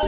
I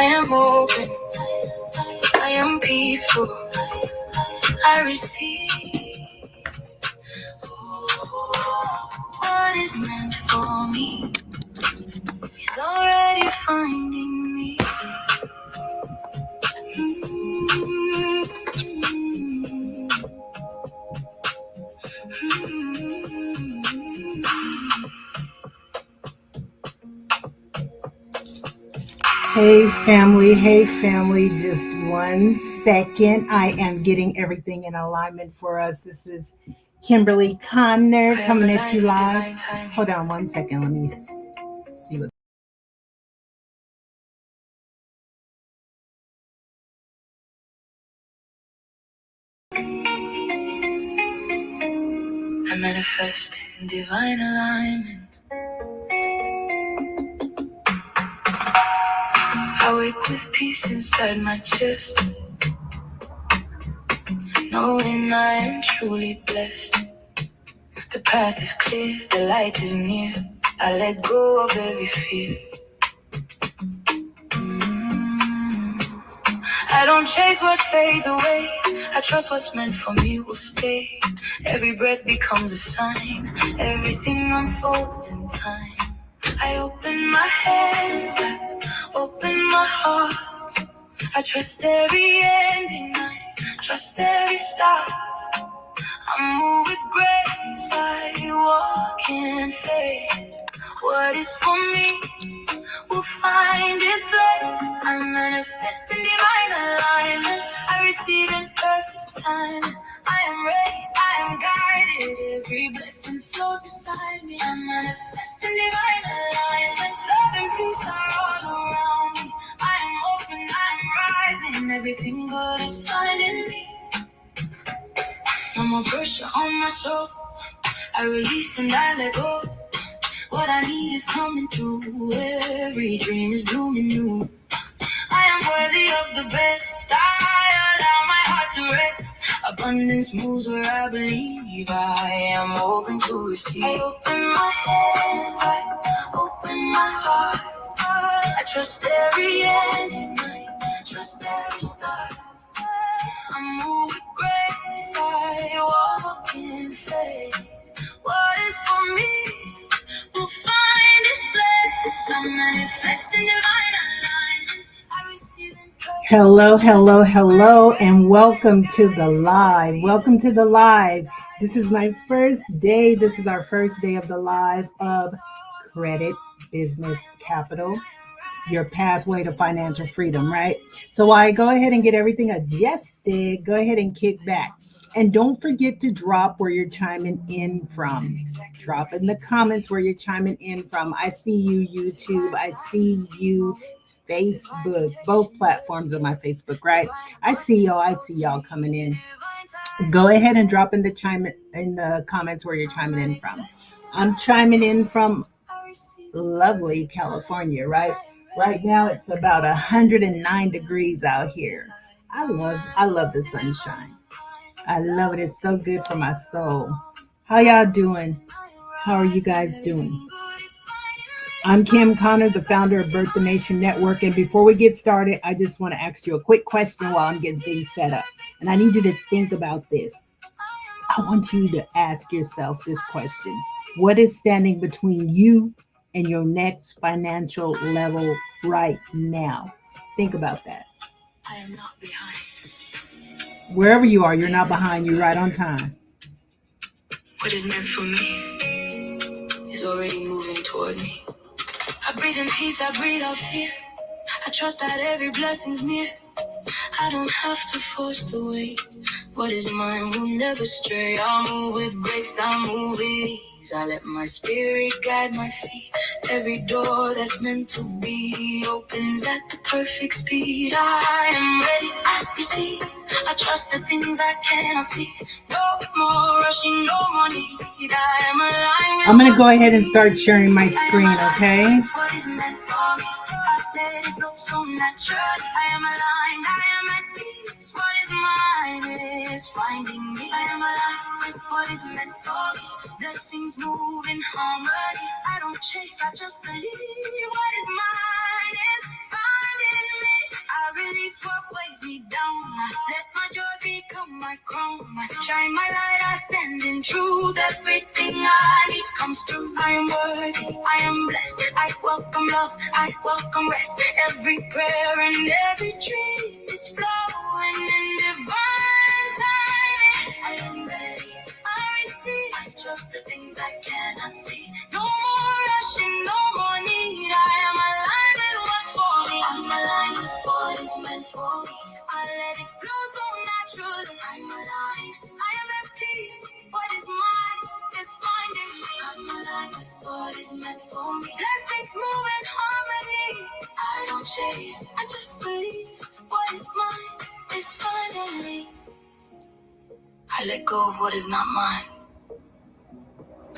am open, I am peaceful, I receive what is meant for me is already finding me. Hey family, just 1 second. I am getting everything in alignment for us. This is Kimberly Conner coming at you live. Hold on 1 second, let me see what. I manifest in divine alignment. I wake with peace inside my chest, knowing I am truly blessed. The path is clear, the light is near. I let go of every fear. I don't chase what fades away. I trust what's meant for me will stay. Every breath becomes a sign. Everything unfolds in time. I open my hands, I open my heart. I trust every ending, I trust every start. I move with grace, I walk in faith. What is for me will find its place. I manifest in divine alignment. I receive in perfect time. I am ready, I am guided. Every blessing flows beside me. I manifest in divine alignment. Love and peace are all around me. I am open, I am rising. Everything good is finding me. No more pressure on my soul. I release and I let go. What I need is coming through. Every dream is blooming new. I am worthy of the best. I allow my heart to rest. Abundance moves where I believe. I am open to receive. I open my hands, I open my heart. I trust every ending, I trust every start. I move with grace, I walk in faith. What is for me will find its place. I'm manifesting divine alignment. I receive in perfect. Hello, and welcome to the live. Welcome to the live. This is my first day. This is our first day of the live of Credit Business Capital, your pathway to financial freedom, right? So I go ahead and get everything adjusted. Go ahead and kick back. And don't forget to drop where you're chiming in from. Drop in the comments where you're chiming in from. I see you, YouTube. I see you, Facebook. Both platforms of my Facebook, right? I see y'all coming in. Go ahead and drop in the comments where you're chiming in from. I'm chiming in from lovely California, right? Right now it's about 109 degrees out here. I love the sunshine. I love it. It's so good for my soul. How y'all doing? How are you guys doing? I'm Kim Conner, the founder of Birth the Nation Network. And before we get started, I just want to ask you a quick question while I'm getting things set up. And I need you to think about this. I want you to ask yourself this question. What is standing between you and your next financial level right now? Think about that. I am not behind. Wherever you are, you're not behind, you're right on time. What is meant for me is already moving toward me. I breathe in peace, I breathe out fear. I trust that every blessing's near. I don't have to force the way. What is mine will never stray. I'll move with grace, I'll move with ease. I let my spirit guide my feet. Every door that's meant to be opens at the perfect speed. I am ready, I receive. I trust the things I cannot see. No more rushing, no more need. I am aligned. I'm going to go ahead and start sharing my screen, okay? What is meant for me? I let it flow so naturally. I am aligned, I am at peace. What is mine is finding me. I am aligned with what is meant for me. Blessings move in harmony. I don't chase, I just believe. What is mine is finding me. I release what weighs me down. Let my joy become my crown. Shine my light, I stand in truth. Everything I need comes through. I am worthy, I am blessed. I welcome love, I welcome rest. Every prayer and every dream is flowing in divine timing. I am ready, I receive. I trust the things I cannot see. No more rushing, no more need. I am aligned with what's for me. I'm aligned with what is meant for me. I let it flow so naturally. I'm aligned, I am at peace. What is mine is finding me. I'm aligned with what is meant for me. Blessings move in harmony. I don't chase, I just believe. What is mine is finding me. I let go of what is not mine.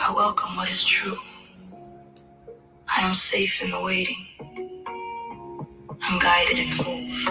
I welcome what is true. I am safe in the waiting. I'm guided in the move.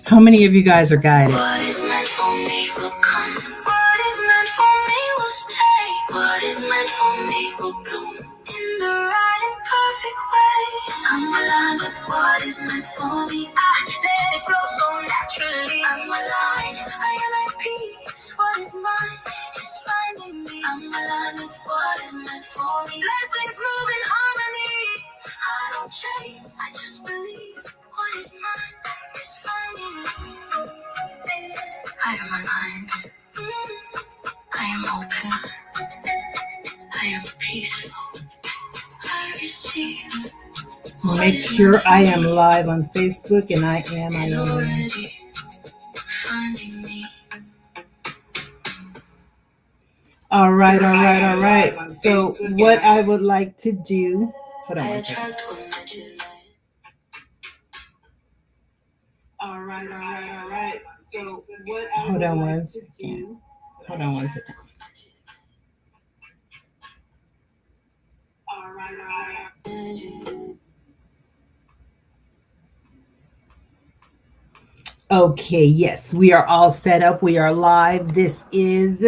How many of you guys are guided? What is meant for me will come. What is meant for me will stay. What is meant for me will bloom in the right and perfect ways. I'm aligned with what is meant for me. I let it flow so naturally. I'm aligned, I am at peace. What is mine is finding me. I'm aligned with what is meant for me. Blessings move in harmony. I don't chase, I just believe. What is mine is finding me. I am aligned. I am open. I am peaceful. I receive. Make sure I am live on Facebook, and I am. Already finding me. All right. So what I would like to do, hold on one second. All right. So what I hold on one second. Hold on one second. All right. Okay, yes, we are all set up. We are live. This is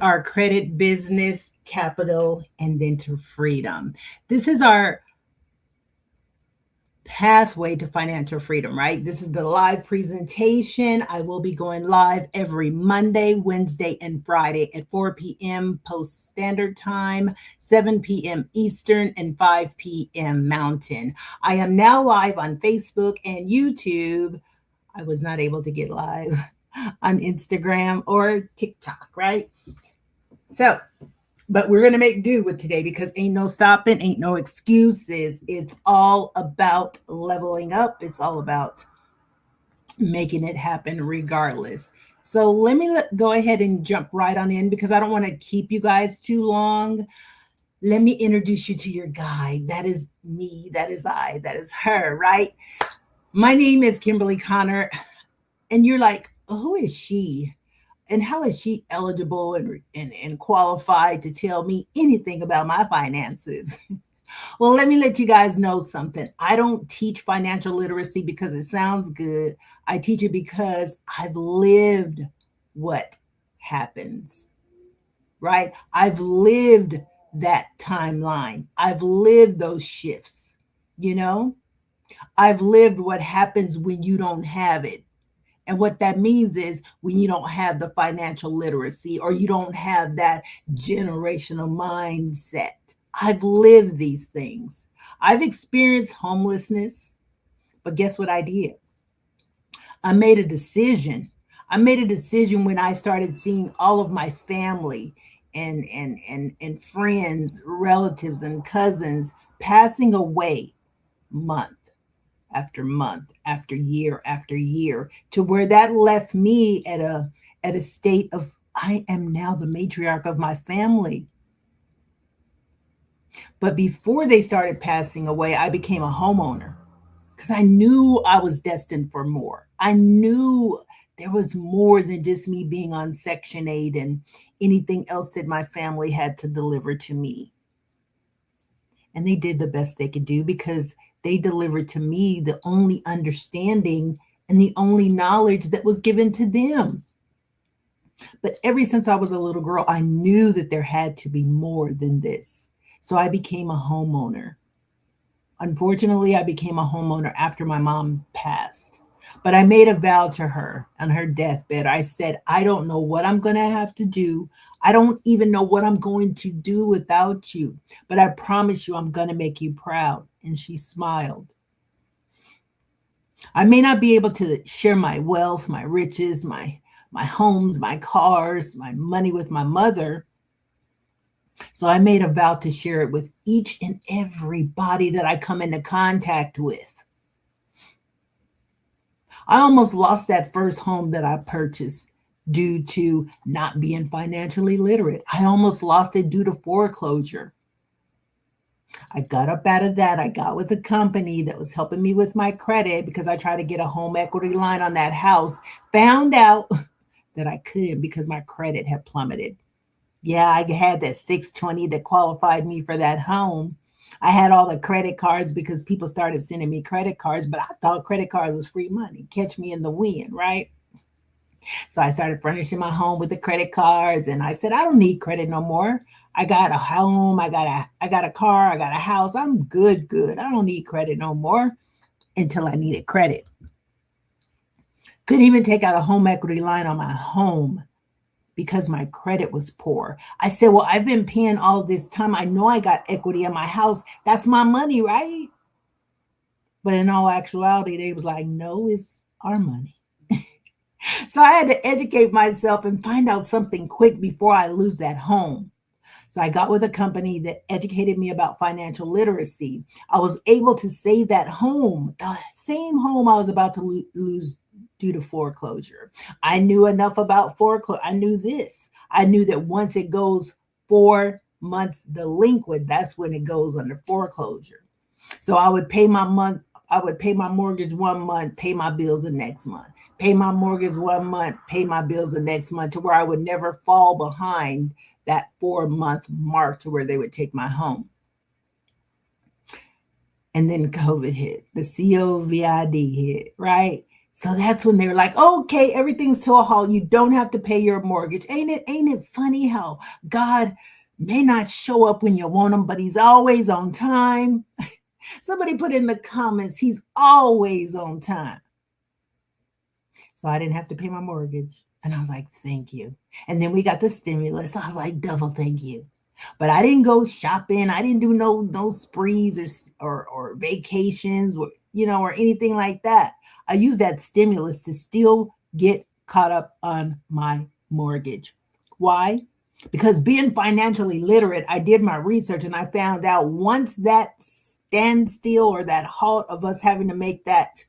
our credit, business, capital, and then to freedom. This is our pathway to financial freedom, right? This is the live presentation. I will be going live every Monday, Wednesday, and Friday at 4 p.m. Post Standard Time, 7 p.m. Eastern, and 5 p.m. Mountain. I am now live on Facebook and YouTube. I was not able to get live on Instagram or TikTok, right? So, but we're going to make do with today because ain't no stopping, ain't no excuses. It's all about leveling up. It's all about making it happen regardless. So let me go ahead and jump right on in because I don't want to keep you guys too long. Let me introduce you to your guide. That is me. That is I. That is her, right? My name is Kimberly Connor. And you're like, who is she? And how is she eligible and qualified to tell me anything about my finances? Well, let me let you guys know something. I don't teach financial literacy because it sounds good. I teach it because I've lived what happens, right? I've lived that timeline. I've lived those shifts, you know? I've lived what happens when you don't have it. And what that means is when you don't have the financial literacy or you don't have that generational mindset. I've lived these things. I've experienced homelessness, but guess what I did? I made a decision. I made a decision when I started seeing all of my family and friends, relatives, and cousins passing away month after month, after year, to where that left me at a state of I am now the matriarch of my family. But before they started passing away, I became a homeowner because I knew I was destined for more. I knew there was more than just me being on Section 8 and anything else that my family had to deliver to me. And they did the best they could do because they delivered to me the only understanding and the only knowledge that was given to them. But ever since I was a little girl, I knew that there had to be more than this. So I became a homeowner. Unfortunately, I became a homeowner after my mom passed. But I made a vow to her on her deathbed. I said, I don't know what I'm going to have to do. I don't even know what I'm going to do without you. But I promise you, I'm going to make you proud. And she smiled. I may not be able to share my wealth, my riches, my homes, my cars, my money with my mother. So I made a vow to share it with each and everybody that I come into contact with. I almost lost that first home that I purchased due to not being financially literate. I almost lost it due to foreclosure. I got up out of that. I got with a company that was helping me with my credit because I tried to get a home equity line on that house, found out that I couldn't because my credit had plummeted. Yeah, I had that 620 that qualified me for that home. I had all the credit cards because people started sending me credit cards, but I thought credit cards was free money. Catch me in the wind, right? So I started furnishing my home with the credit cards, and I said, I don't need credit no more. I got a home, I got a car, I got a house. I'm good. I don't need credit no more until I needed credit. Couldn't even take out a home equity line on my home because my credit was poor. I said, well, I've been paying all this time. I know I got equity in my house. That's my money, right? But in all actuality, they was like, no, it's our money. So I had to educate myself and find out something quick before I lose that home. So I got with a company that educated me about financial literacy. I was able to save that home, the same home I was about to lose due to foreclosure. I knew enough about foreclosure. I knew this. I knew that once it goes 4 months delinquent, that's when it goes under foreclosure. So I would pay my month. I would pay my mortgage 1 month, pay my bills the next month. Pay my mortgage 1 month, pay my bills the next month, to where I would never fall behind that 4 month mark to where they would take my home. And then COVID hit, the COVID hit, right? So that's when they were like, okay, everything's to a halt. You don't have to pay your mortgage. Ain't it funny how God may not show up when you want him, but he's always on time? Somebody put in the comments, he's always on time. So I didn't have to pay my mortgage. And I was like, thank you. And then we got the stimulus. I was like, double thank you. But I didn't go shopping. I didn't do no sprees or vacations or anything like that. I used that stimulus to still get caught up on my mortgage. Why? Because being financially literate, I did my research and I found out once that standstill or that halt of us having to make that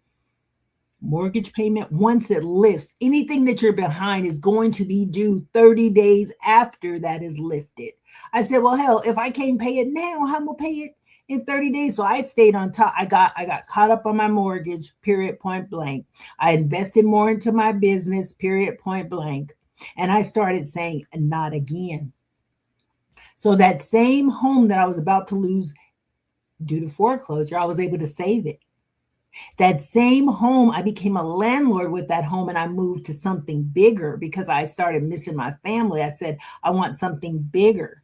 mortgage payment, once it lifts, anything that you're behind is going to be due 30 days after that is lifted. I said, well, hell, if I can't pay it now, how am I gonna pay it in 30 days? So I stayed on top. I got caught up on my mortgage, period, point blank. I invested more into my business, period, point blank. And I started saying, not again. So that same home that I was about to lose due to foreclosure, I was able to save it. That same home, I became a landlord with that home, and I moved to something bigger because I started missing my family. I said, I want something bigger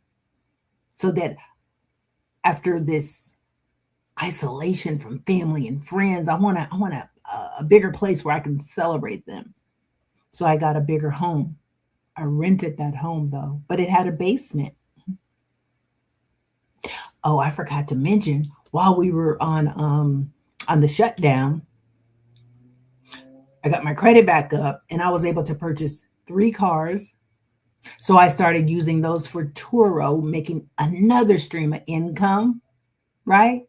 so that after this isolation from family and friends, I want a bigger place where I can celebrate them. So I got a bigger home. I rented that home though, but it had a basement. Oh, I forgot to mention, while we were on the shutdown, I got my credit back up and I was able to purchase 3 cars. So I started using those for Turo, making another stream of income, right?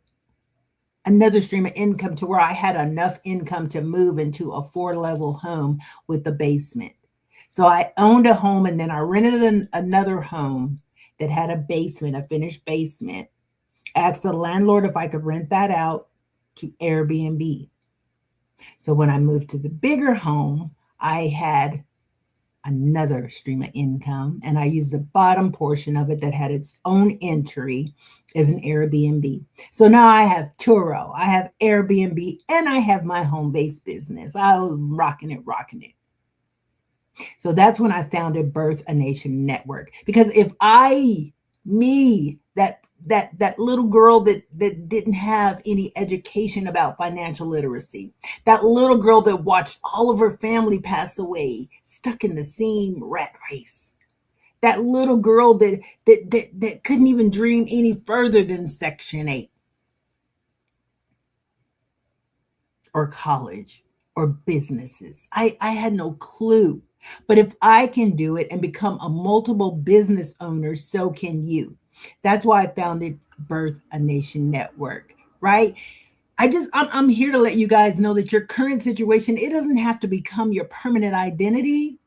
Another stream of income to where I had enough income to move into a 4-level home with the basement. So I owned a home and then I rented another home that had a basement, a finished basement. Asked the landlord if I could rent that out to Airbnb. So when I moved to the bigger home, I had another stream of income, and I used the bottom portion of it that had its own entry as an Airbnb. So now I have Turo, I have Airbnb, and I have my home based business. I was rocking it, rocking it. So that's when I founded Birth a Nation Network. Because if that little girl that didn't have any education about financial literacy, that little girl that watched all of her family pass away, stuck in the same rat race, that little girl that couldn't even dream any further than Section 8 or college or businesses. I had no clue. But if I can do it and become a multiple business owner, so can you. That's why I founded Birth a Nation Network, right? I'm here to let you guys know that your current situation, it doesn't have to become your permanent identity.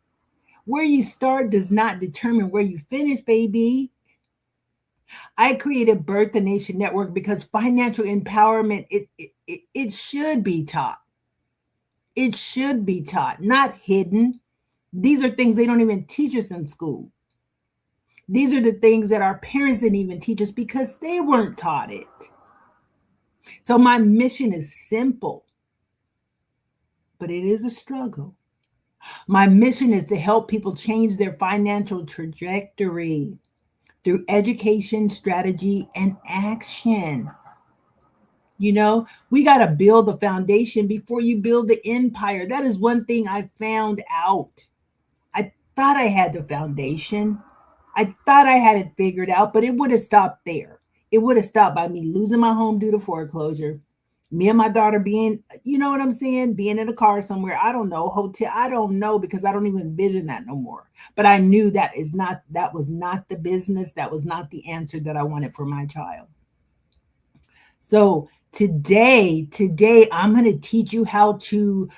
Where you start does not determine where you finish, baby. I created Birth the Nation Network because financial empowerment, it should be taught. It should be taught, not hidden. These are things they don't even teach us in school. These are the things that our parents didn't even teach us because they weren't taught it. So my mission is simple, but it is a struggle. My mission is to help people change their financial trajectory through education, strategy, and action. We got to build the foundation before you build the empire. That is one thing I found out. I thought I had the foundation. I thought I had it figured out, but it would have stopped there. It would have stopped by me losing my home due to foreclosure, me and my daughter being, you know what I'm saying, being in a car somewhere. I don't know, hotel. I don't know because I don't even envision that no more. But I knew that was not the business. That was not the answer that I wanted for my child. So today I'm going to teach you how to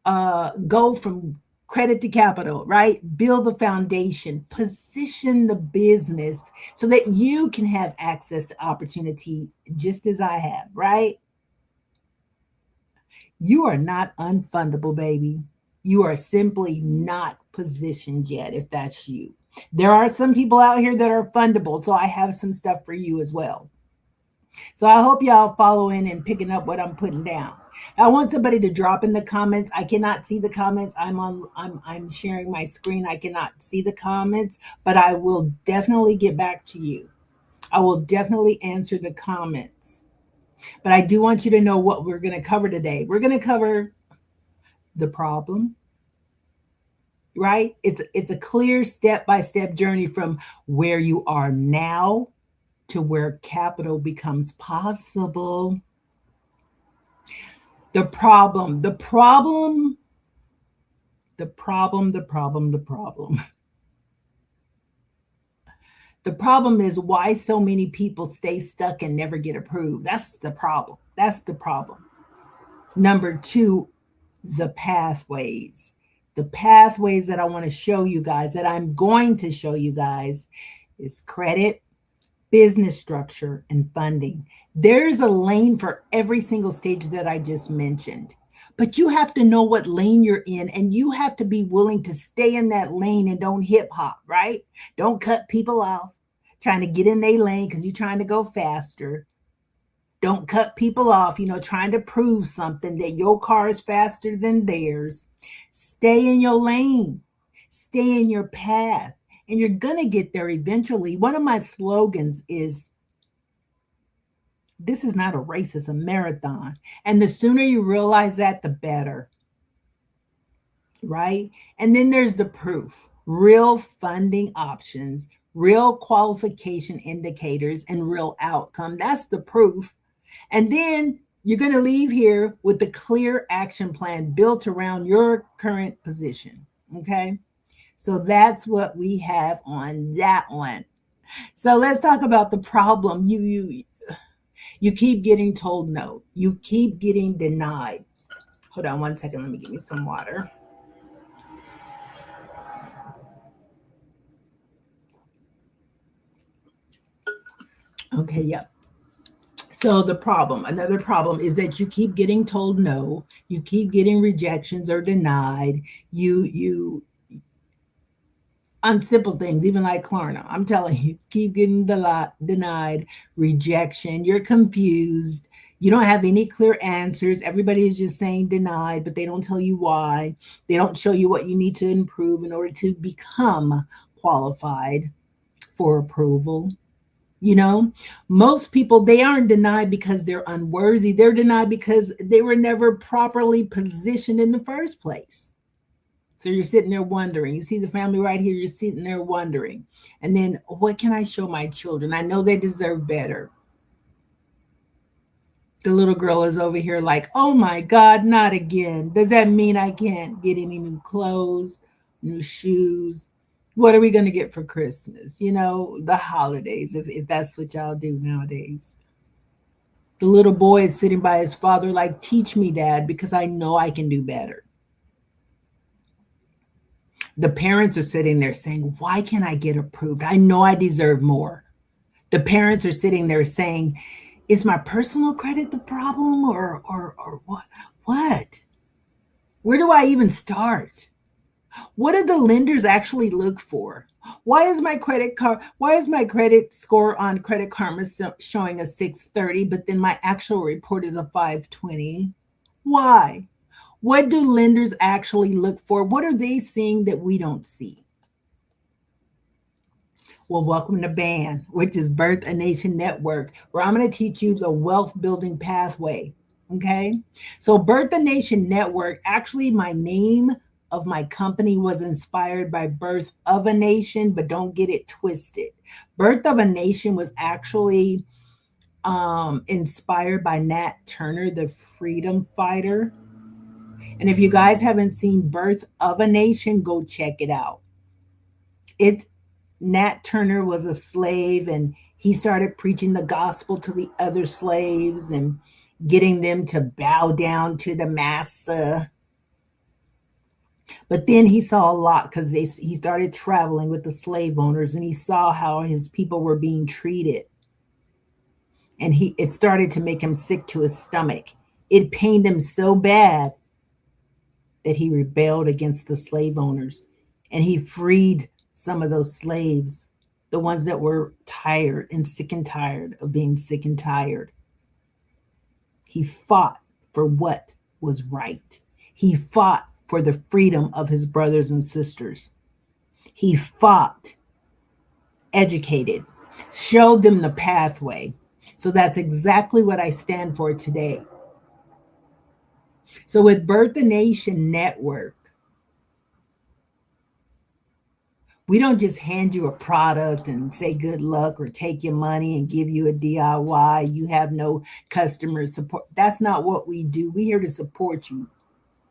go from credit to capital, right? Build the foundation, position the business so that you can have access to opportunity just as I have, right? You are not unfundable, baby. You are simply not positioned yet, if that's you. There are some people out here that are fundable, so I have some stuff for you as well. So I hope y'all following and picking up what I'm putting down. I want somebody to drop in the comments. I cannot see the comments. I'm sharing my screen. I cannot see the comments, but I will definitely get back to you. I will definitely answer the comments. But I do want you to know what we're going to cover today. We're going to cover the problem, right? It's a clear step-by-step journey from where you are now to where capital becomes possible. The problem, the problem, the problem, the problem, the problem. The problem is why so many people stay stuck and never get approved. That's the problem. That's the problem. Number two, the pathways. The pathways that I want to show you guys, that I'm going to show you guys, is credit, business structure, and funding. There's a lane for every single stage that I just mentioned. But you have to know what lane you're in, and you have to be willing to stay in that lane and don't hip hop, right? Don't cut people off trying to get in their lane because you're trying to go faster. Don't cut people off, trying to prove something that your car is faster than theirs. Stay in your lane, stay in your path, and you're going to get there eventually. One of my slogans is, this is not a race, it's a marathon. And the sooner you realize that, the better, right? And then there's the proof, real funding options, real qualification indicators, and real outcome. That's the proof. And then you're going to leave here with a clear action plan built around your current position. Okay. So that's what we have on that one. So let's talk about the problem. You keep getting told no. You keep getting denied. Hold on one second. Let me give me some water. Okay, yep. So another problem is that you keep getting told no, you keep getting rejections or denied. You on simple things, even like Klarna. I'm telling you, keep getting denied, rejection. You're confused. You don't have any clear answers. Everybody is just saying denied, but they don't tell you why. They don't show you what you need to improve in order to become qualified for approval. You know, most people, they aren't denied because they're unworthy. They're denied because they were never properly positioned in the first place. So you're sitting there wondering. You see the family right here, you're sitting there wondering. And then, what can I show my children? I know they deserve better. The little girl is over here like, oh my God, not again. Does that mean I can't get any new clothes, new shoes? What are we going to get for Christmas? You know, the holidays, if that's what y'all do nowadays. The little boy is sitting by his father like, teach me, Dad, because I know I can do better. The parents are sitting there saying, why can't I get approved? I know I deserve more. The parents are sitting there saying, is my personal credit the problem or what? What? Where do I even start? What do the lenders actually look for? Why is my credit score on Credit Karma showing a 630, but then my actual report is a 520? Why? What do lenders actually look for? What are they seeing that we don't see? Well, welcome to BAN, which is Birth a Nation Network, where I'm going to teach you the wealth building pathway. Okay. So, Birth a Nation Network, actually, my name of my company was inspired by Birth of a Nation, but don't get it twisted. Birth of a Nation was actually inspired by Nat Turner, the freedom fighter. And if you guys haven't seen Birth of a Nation, go check it out. It Nat Turner was a slave and he started preaching the gospel to the other slaves and getting them to bow down to the master. But then he saw a lot because he started traveling with the slave owners and he saw how his people were being treated. And it started to make him sick to his stomach. It pained him so bad that he rebelled against the slave owners and he freed some of those slaves, the ones that were tired and sick and tired of being sick and tired. He fought for what was right. He fought for the freedom of his brothers and sisters. He fought, educated, showed them the pathway. So that's exactly what I stand for today. So with Birth the Nation Network, we don't just hand you a product and say good luck or take your money and give you a DIY. You have no customer support. That's not what we do. We're here to support you.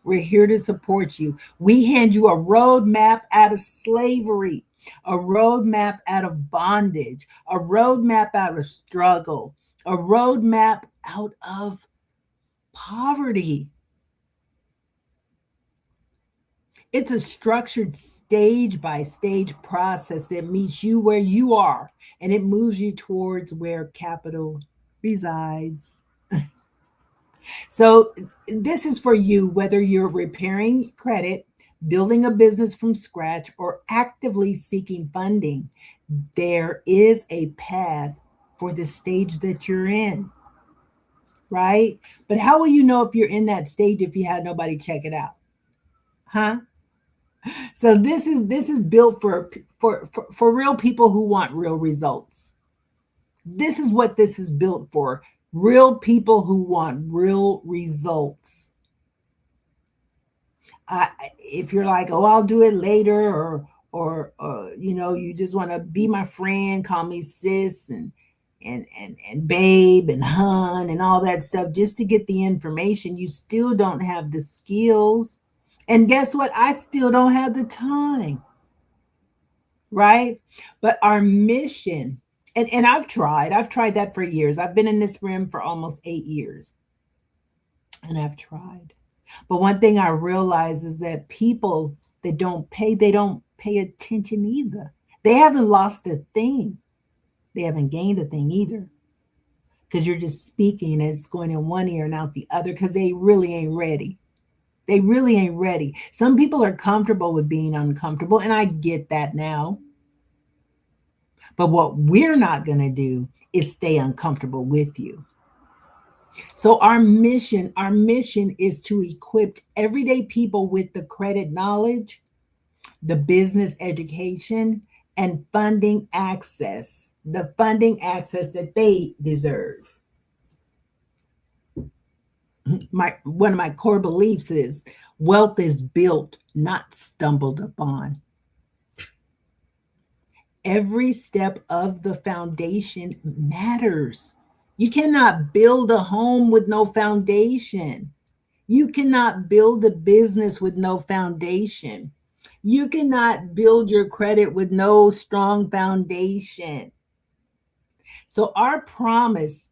We're here to support you. We hand you a roadmap out of slavery, a roadmap out of bondage, a roadmap out of struggle, a roadmap out of poverty. It's a structured stage by stage process that meets you where you are and it moves you towards where capital resides. So, this is for you, whether you're repairing credit, building a business from scratch, or actively seeking funding. There is a path for the stage that you're in, right? But how will you know if you're in that stage if you had nobody check it out? Huh? So this is built for real people who want real results. This is what this is built for. Real people who want real results. If you're like, oh, I'll do it later, or you just want to be my friend, call me sis and babe and hun and all that stuff just to get the information, you still don't have the skills. And guess what? I still don't have the time. Right? But our mission, and I've tried that for years. I've been in this room for almost 8 years. And I've tried. But one thing I realize is that people that they don't pay attention either. They haven't lost a thing. They haven't gained a thing either. because you're just speaking and it's going in one ear and out the other because they really ain't ready. They really ain't ready. Some people are comfortable with being uncomfortable, and I get that now. But what we're not going to do is stay uncomfortable with you. So our mission is to equip everyday people with the credit knowledge, the business education, and the funding access that they deserve. My one of my core beliefs is wealth is built, not stumbled upon. Every step of the foundation matters. You cannot build a home with no foundation. You cannot build a business with no foundation. You cannot build your credit with no strong foundation. So our promise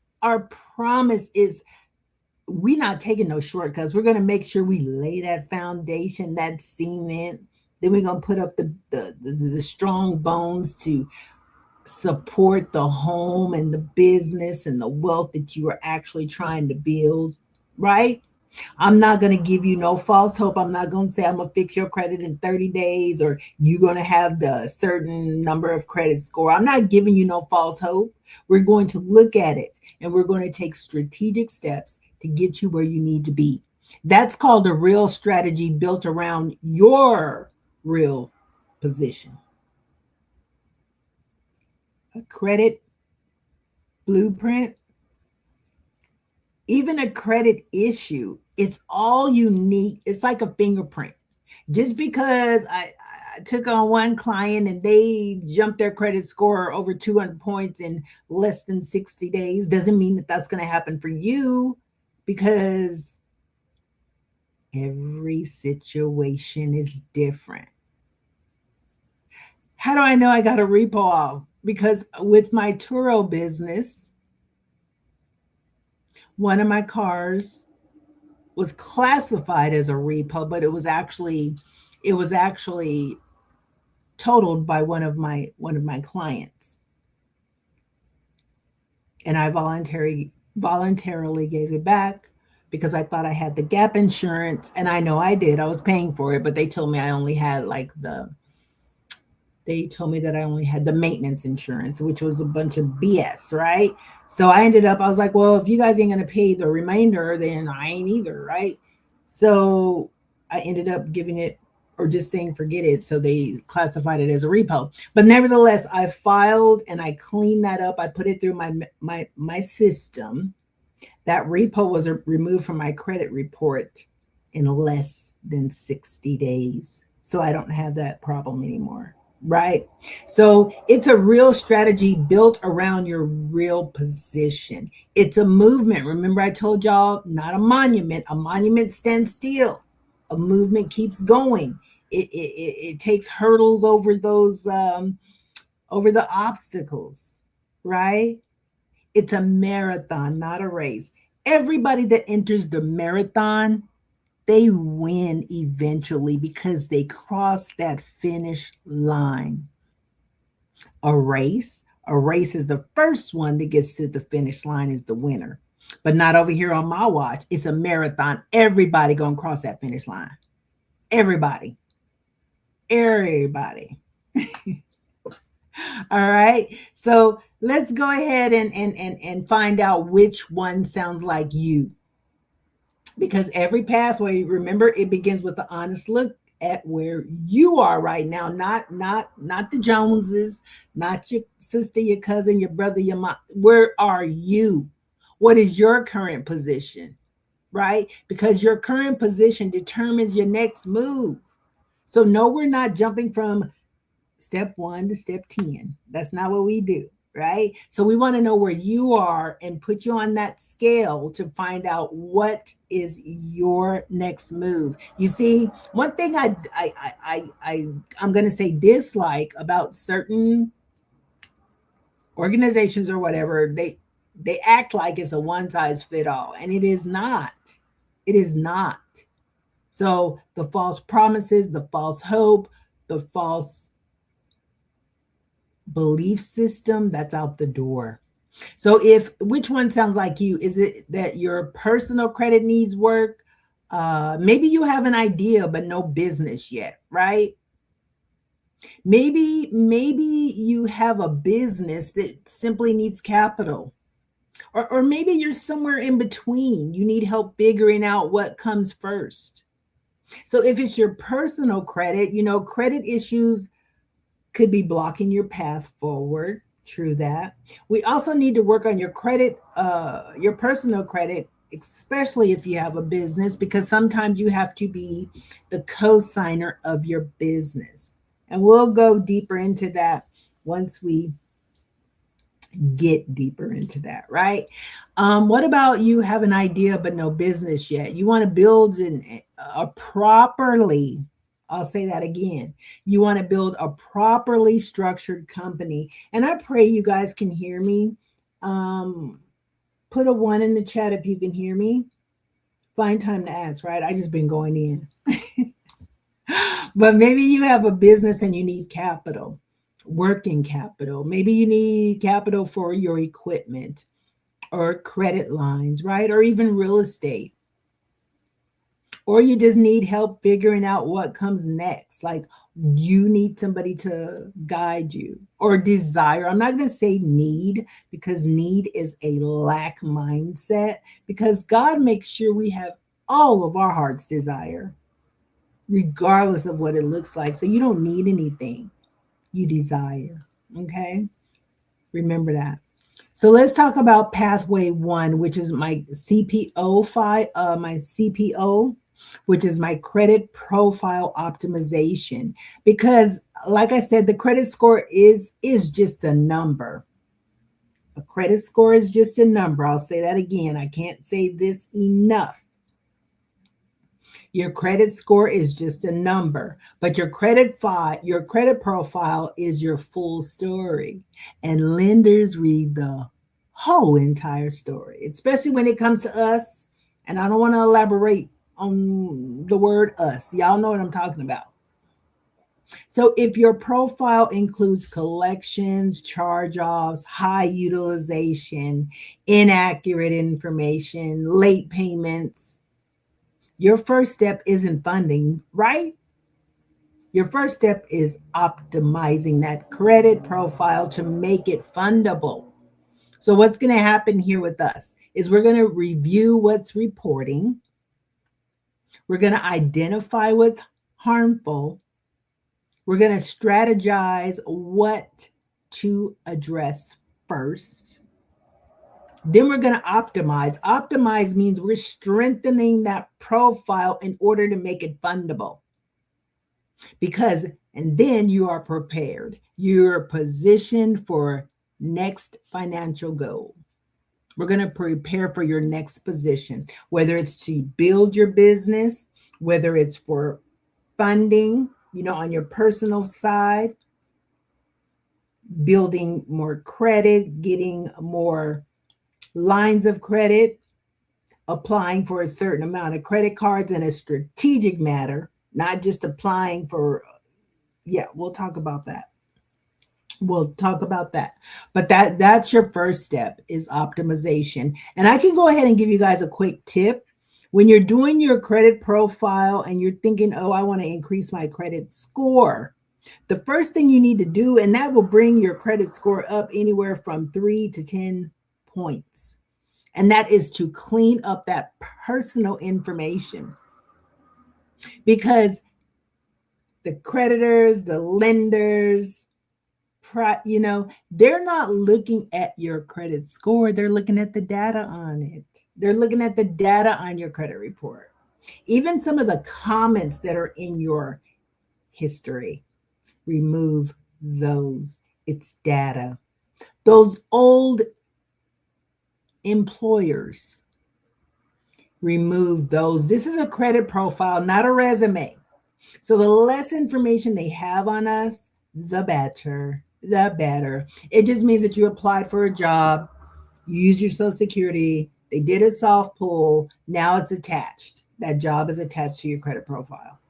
is we're not taking no shortcuts. We're going to make sure we lay that foundation, that cement. Then we're going to put up the strong bones to support the home and the business and the wealth that you are actually trying to build, right? I'm not going to give you no false hope. I'm not going to say I'm going to fix your credit in 30 days or you're going to have the certain number of credit score. I'm not giving you no false hope. We're going to look at it and we're going to take strategic steps to get you where you need to be. That's called a real strategy built around your real position. A credit blueprint, even a credit issue, it's all unique. It's like a fingerprint. Just because I took on one client and they jumped their credit score over 200 points in less than 60 days doesn't mean that that's going to happen for you, because every situation is different. How do I know I got a repo off? Because with my Turo business, one of my cars was classified as a repo, but it was actually totaled by one of my clients, and I voluntarily gave it back because I thought I had the gap insurance, and I know I did. I was paying for it, but they told me that I only had the maintenance insurance, which was a bunch of BS, right? So I was like, well, if you guys ain't going to pay the remainder, then I ain't either, right? So I ended up giving it or just saying forget it. So they classified it as a repo. But nevertheless, I filed and I cleaned that up. I put it through my system. That repo was removed from my credit report in less than 60 days. So I don't have that problem anymore. Right. So it's a real strategy built around your real position. It's a movement. Remember, I told y'all, not a monument. A monument stands still. A movement keeps going. It takes hurdles over those over the obstacles. Right. It's a marathon, not a race. Everybody that enters the marathon, they win eventually because they cross that finish line. A race is the first one that gets to the finish line is the winner. But not over here on my watch. It's a marathon. Everybody gonna cross that finish line. Everybody. Everybody. All right. So let's go ahead and find out which one sounds like you. Because every pathway, remember, it begins with the honest look at where you are right now, not the Joneses, not your sister, your cousin, your brother, your mom. Where are you? What is your current position? Right? Because your current position determines your next move. So no, we're not jumping from step 1 to step 10. That's not what we do, right? So we want to know where you are and put you on that scale to find out what is your next move. You see, one thing I'm going to say dislike about certain organizations or whatever, they act like it's a one size fit all, and it is not. It is not. So the false promises, the false hope, the false belief system, that's out the door. So if which one sounds like you? Is it that your personal credit needs work? Maybe you have an idea but no business yet, right? Maybe you have a business that simply needs capital. Or maybe you're somewhere in between. You need help figuring out what comes first. So if it's your personal credit, credit issues could be blocking your path forward. True that. We also need to work on your credit, your personal credit, especially if you have a business, because sometimes you have to be the co-signer of your business. And we'll go deeper into that once we get deeper into that, right? What about you have an idea but no business yet? You want to build a properly, I'll say that again. You want to build a properly structured company. And I pray you guys can hear me. Um, Put a one in the chat if you can hear me. Find time to ask, right? I just been going in. But maybe you have a business and you need capital, working capital. Maybe you need capital for your equipment or credit lines, right? Or even real estate. Or you just need help figuring out what comes next. Like you need somebody to guide you or desire. I'm not going to say need because need is a lack mindset because God makes sure we have all of our heart's desire, regardless of what it looks like. So you don't need anything you desire. Okay. Remember that. So let's talk about pathway one, which is my CPO, which is my credit profile optimization. Because, like I said, the credit score is just a number. A credit score is just a number. I'll say that again. I can't say this enough. Your credit score is just a number, but your credit profile is your full story. And lenders read the whole entire story, especially when it comes to us. And I don't want to elaborate on the word us. Y'all know what I'm talking about. So if your profile includes collections, charge-offs, high utilization, inaccurate information, late payments, your first step isn't funding, right? Your first step is optimizing that credit profile to make it fundable. So, what's going to happen here with us is we're going to review what's reporting, we're going to identify what's harmful, we're going to strategize what to address first. Then we're going to optimize. Optimize means we're strengthening that profile in order to make it fundable. And then you are prepared. You're positioned for next financial goal. We're going to prepare for your next position, whether it's to build your business, whether it's for funding, on your personal side, building more credit, getting more lines of credit, applying for a certain amount of credit cards in a strategic manner, not just applying for, we'll talk about that. But that's your first step is optimization. And I can go ahead and give you guys a quick tip. When you're doing your credit profile and you're thinking, oh, I want to increase my credit score, the first thing you need to do, and that will bring your credit score up anywhere from 3 to 10 points. And that is to clean up that personal information. Because the creditors, the lenders, they're not looking at your credit score. They're looking at the data on it. They're looking at the data on your credit report. Even some of the comments that are in your history, remove those. It's data. Those old employers, remove those. This is a credit profile, not a resume. So the less information they have on us, the better. It just means that you applied for a job, you used your social security, they did a soft pull, now it's attached. That job is attached to your credit profile.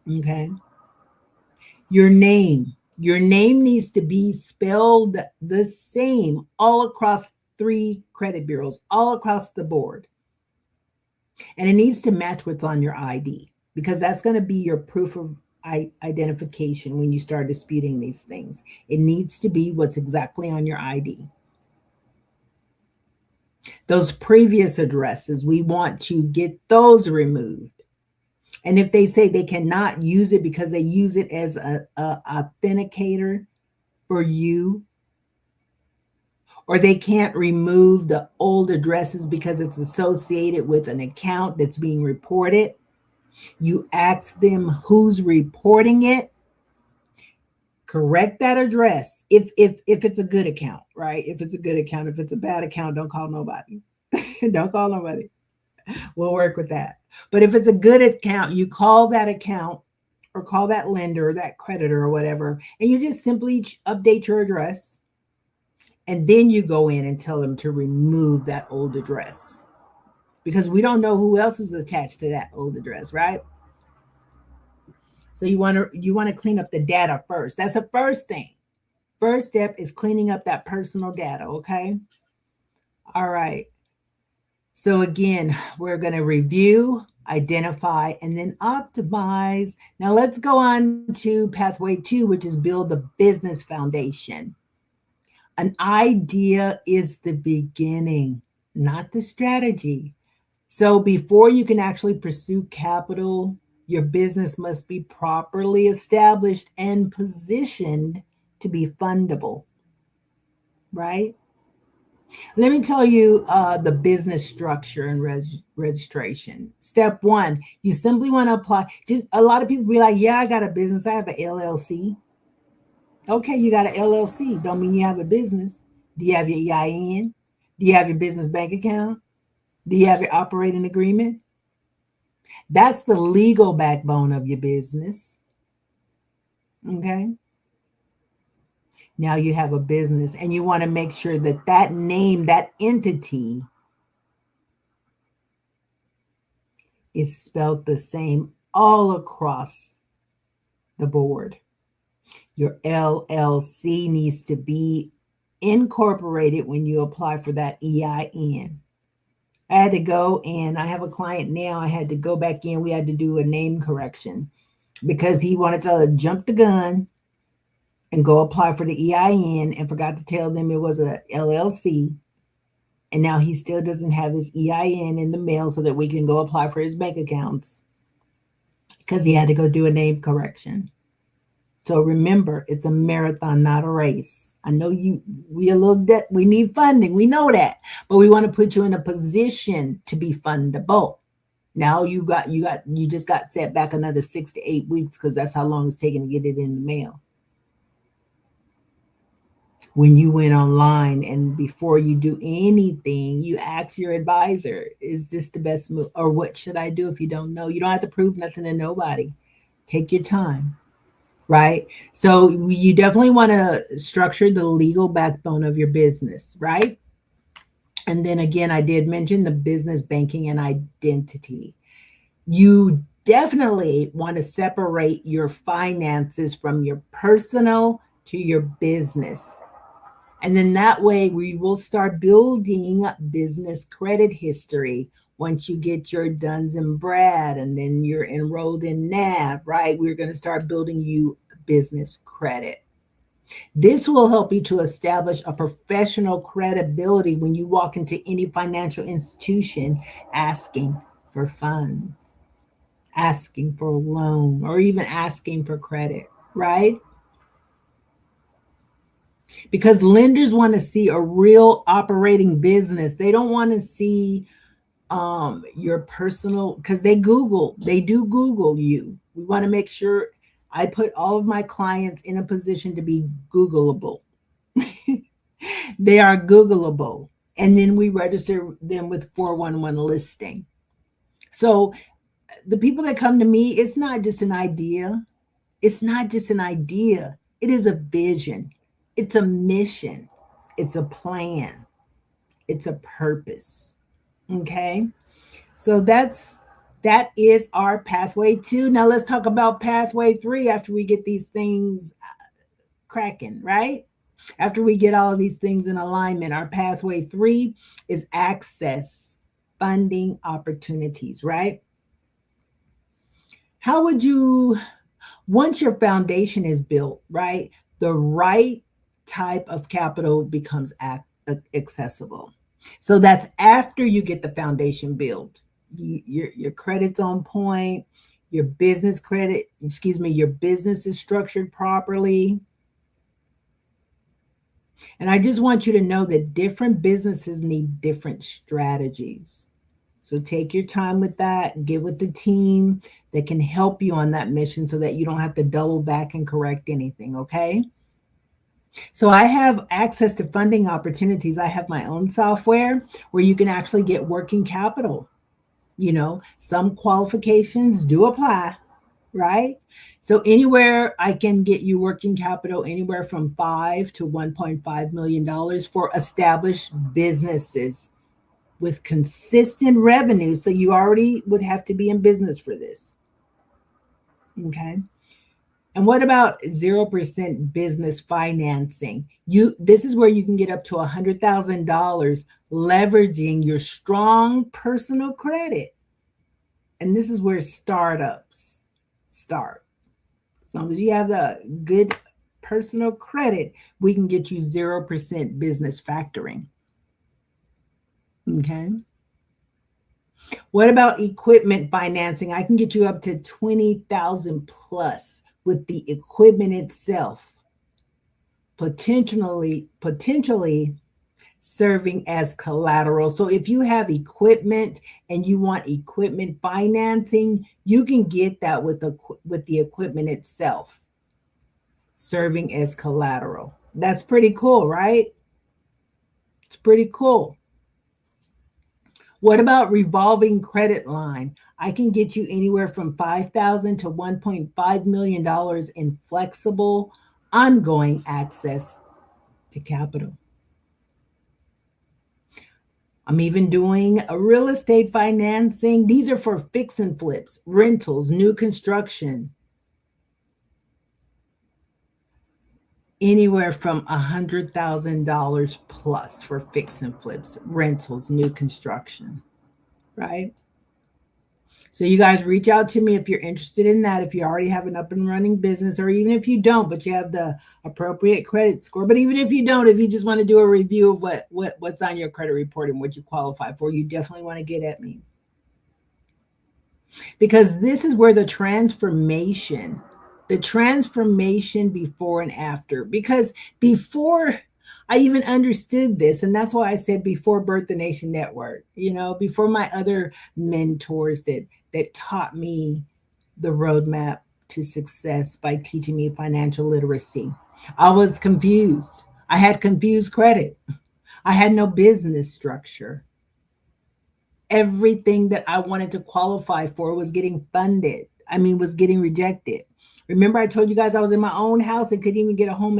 Okay. Your name. Your name needs to be spelled the same all across 3 credit bureaus, all across the board. And it needs to match what's on your ID because that's going to be your proof of identification when you start disputing these things. It needs to be what's exactly on your ID. Those previous addresses, we want to get those removed. And if they say they cannot use it because they use it as a authenticator for you, or they can't remove the old addresses because it's associated with an account that's being reported, you ask them who's reporting it, correct that address if it's a good account, right? If it's a good account. If it's a bad account, don't call nobody. Don't call nobody. We'll work with that. But if it's a good account, you call that account or call that lender or that creditor or whatever, and you just simply update your address. And then you go in and tell them to remove that old address because we don't know who else is attached to that old address, right? So you want to clean up the data first. That's the first thing. First step is cleaning up that personal data, okay? All right. So again, we're going to review, identify, and then optimize. Now let's go on to pathway 2, which is build the business foundation. An idea is the beginning, not the strategy. So before you can actually pursue capital, your business must be properly established and positioned to be fundable, right? Let me tell you the business structure and registration. Step 1, you simply want to apply. Just a lot of people be like, yeah, I got a business. I have an LLC. Okay, you got an LLC. Don't mean you have a business. Do you have your EIN? Do you have your business bank account? Do you have your operating agreement? That's the legal backbone of your business. Okay. Now you have a business and you want to make sure that that name, that entity is spelled the same all across the board. Your LLC needs to be incorporated when you apply for that EIN. I had to go and I have a client now. I had to go back in. We had to do a name correction because he wanted to jump the gun and go apply for the EIN and forgot to tell them it was a LLC. And now he still doesn't have his EIN in the mail so that we can go apply for his bank accounts because he had to go do a name correction. So remember, it's a marathon, not a race. I know we a little debt, we need funding. We know that, but we want to put you in a position to be fundable. Now you just got set back another 6 to 8 weeks because that's how long it's taking to get it in the mail. When you went online and before you do anything, you ask your advisor, is this the best move? Or what should I do if you don't know? You don't have to prove nothing to nobody. Take your time. Right? So you definitely want to structure the legal backbone of your business, right? And then again, I did mention the business banking and identity. You definitely want to separate your finances from your personal to your business. And then that way we will start building business credit history once you get your Duns and Brad and then you're enrolled in NAV, right? We're going to start building you business credit. This will help you to establish a professional credibility when you walk into any financial institution asking for funds, asking for a loan, or even asking for credit, right? Because lenders want to see a real operating business. They don't want to see your personal, because they do Google you. We want to make sure I put all of my clients in a position to be Googleable. They are Googleable. And then we register them with 411 listing. So the people that come to me, it's not just an idea. It's not just an idea. It is a vision. It's a mission. It's a plan. It's a purpose. Okay. So that is our pathway 2. Now let's talk about pathway 3 after we get these things cracking, right? After we get all of these things in alignment, our pathway 3 is access funding opportunities, right? How would you, once your foundation is built, right, the right type of capital becomes accessible. So that's after you get the foundation built. Your credit's on point, your business credit, excuse me, your business is structured properly. And I just want you to know that different businesses need different strategies. So take your time with that, get with the team that can help you on that mission so that you don't have to double back and correct anything, okay? So I have access to funding opportunities. I have my own software where you can actually get working capital. You know, some qualifications do apply, right? So anywhere I can get you working capital anywhere from $5 to $1.5 million for established businesses with consistent revenue. So you already would have to be in business for this. Okay. And what about 0% business financing? This is where you can get up to $100,000 leveraging your strong personal credit. And this is where startups start. As long as you have the good personal credit, we can get you 0% business factoring. Okay. What about equipment financing? I can get you up to 20,000 plus with the equipment itself, potentially serving as collateral. So if you have equipment and you want equipment financing, you can get that with the equipment itself, serving as collateral. That's pretty cool, right? It's pretty cool. What about revolving credit line? I can get you anywhere from $5,000 to $1.5 million in flexible, ongoing access to capital. I'm even doing a real estate financing. These are for fix and flips, rentals, new construction. Anywhere from $100,000 plus for fix and flips, rentals, new construction, right? So you guys reach out to me if you're interested in that, if you already have an up and running business, or even if you don't, but you have the appropriate credit score. But even if you don't, if you just want to do a review of what's on your credit report and what you qualify for, you definitely want to get at me. Because this is where the transformation before and after, because before I even understood this, and that's why I said before Birth the Nation Network, before my other mentors that taught me the roadmap to success by teaching me financial literacy, I was confused. I had confused credit. I had no business structure. Everything that I wanted to qualify for was getting funded. Was getting rejected. Remember, I told you guys I was in my own house and couldn't even get a home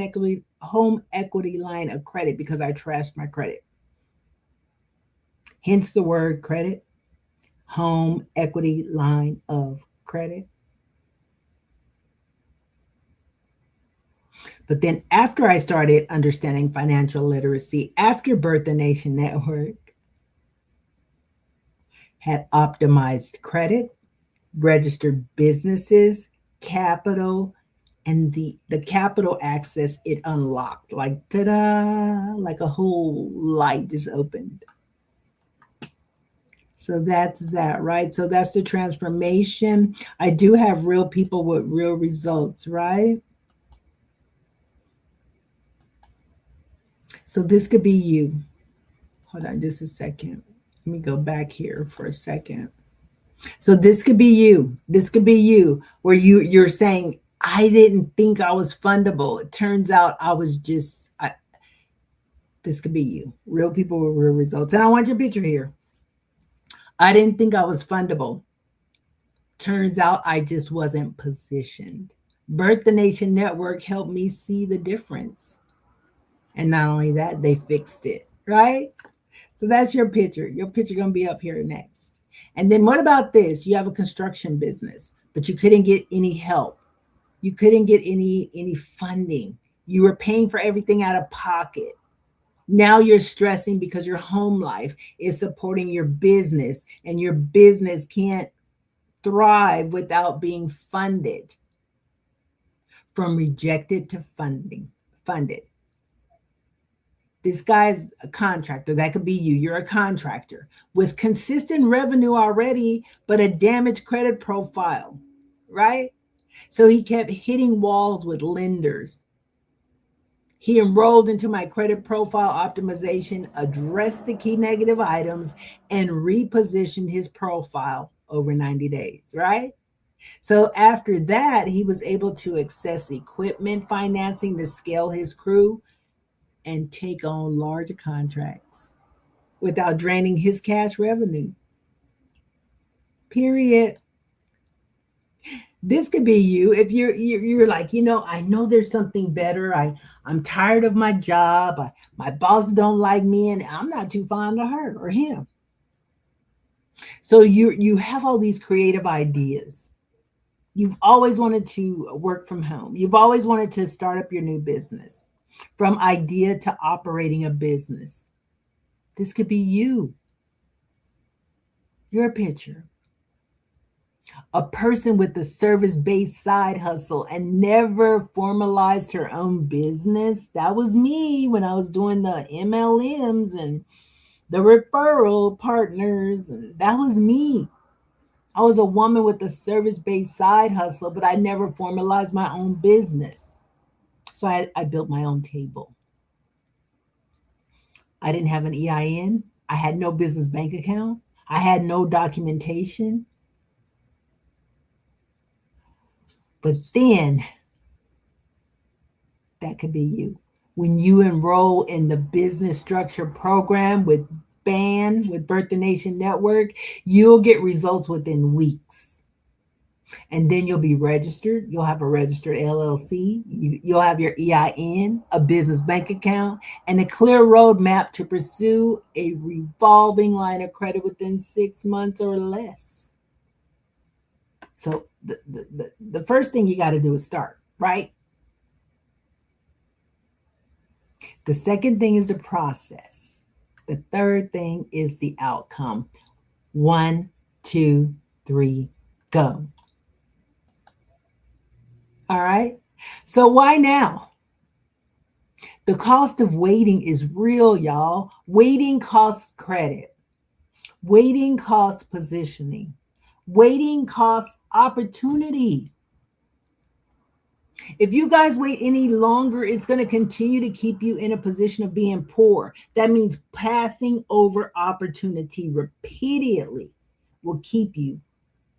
equity line of credit because I trashed my credit. Hence the word credit, home equity line of credit. But then after I started understanding financial literacy, after Birth the Nation Network, had optimized credit, registered businesses, capital, and the capital access, it unlocked like ta-da, like a whole light just opened. So that's that, right? So that's the transformation. I do have real people with real results, right? So this could be you. Hold on just a second. Let me go back here for a second. So this could be you. This could be you, where you're saying, I didn't think I was fundable. It turns out I was just, this could be you. Real people with real results. And I want your picture here. I didn't think I was fundable. Turns out I just wasn't positioned. Birth the Nation Network helped me see the difference. And not only that, they fixed it, right? So that's your picture. Your picture going to be up here next. And then what about this? You have a construction business, but you couldn't get any help. You couldn't get any funding. You were paying for everything out of pocket. Now you're stressing because your home life is supporting your business and your business can't thrive without being funded. From rejected to funded. This guy's a contractor. That could be you. You're a contractor with consistent revenue already, but a damaged credit profile, right? So he kept hitting walls with lenders. He enrolled into my credit profile optimization, addressed the key negative items, and repositioned his profile over 90 days, right? So after that, he was able to access equipment financing to scale his crew and take on larger contracts without draining his cash revenue. Period. This could be you if you're like, I know there's something better. I'm tired of my job. My boss don't like me, and I'm not too fond of her or him. So you have all these creative ideas. You've always wanted to work from home. You've always wanted to start up your new business, from idea to operating a business. This could be you. Your picture. A person with a service based side hustle and never formalized her own business. That was me when I was doing the MLMs and the referral partners. And that was me. I was a woman with a service based side hustle, but I never formalized my own business. So I built my own table. I didn't have an EIN. I had no business bank account. I had no documentation. But then that could be you. When you enroll in the business structure program with BAN, with Birth the Nation Network, you'll get results within weeks. And then you'll be registered. You'll have a registered LLC. You'll have your EIN, a business bank account, and a clear roadmap to pursue a revolving line of credit within 6 months or less. So the first thing you got to do is start, right? The second thing is the process. The third thing is the outcome. 1, 2, 3, go. All right. So why now? The cost of waiting is real, y'all. Waiting costs credit. Waiting costs positioning. Waiting costs opportunity. If you guys wait any longer, it's going to continue to keep you in a position of being poor. That means passing over opportunity repeatedly will keep you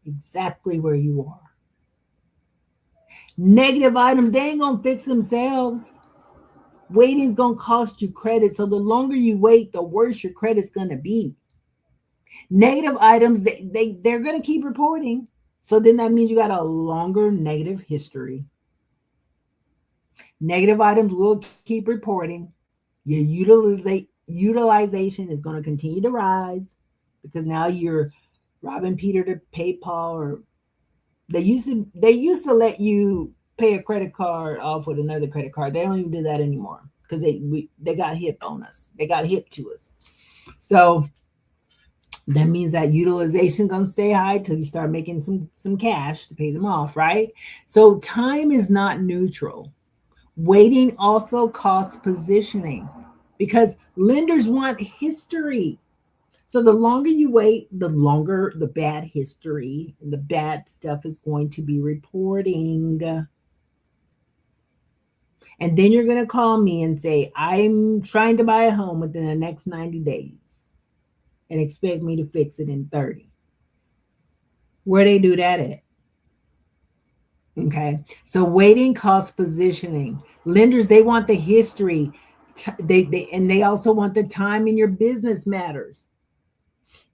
exactly where you are. Negative items, they ain't going to fix themselves. Waiting is going to cost you credit. So the longer you wait, the worse your credit's going to be. Negative items, they're going to keep reporting. So then that means you got a longer negative history. Negative items will keep reporting. Your utilization is going to continue to rise because now you're robbing Peter to pay Paul. Or they used to let you pay a credit card off with another credit card. They don't even do that anymore because they got hip on us. They got hip to us. So that means that utilization gonna stay high till you start making some cash to pay them off, right? So time is not neutral. Waiting also costs positioning because lenders want history. So the longer you wait, the longer the bad history and the bad stuff is going to be reporting. And then you're going to call me and say, I'm trying to buy a home within the next 90 days and expect me to fix it in 30. Where they do that at? Okay. So waiting costs positioning. Lenders, they want the history. They also want the time in your business matters.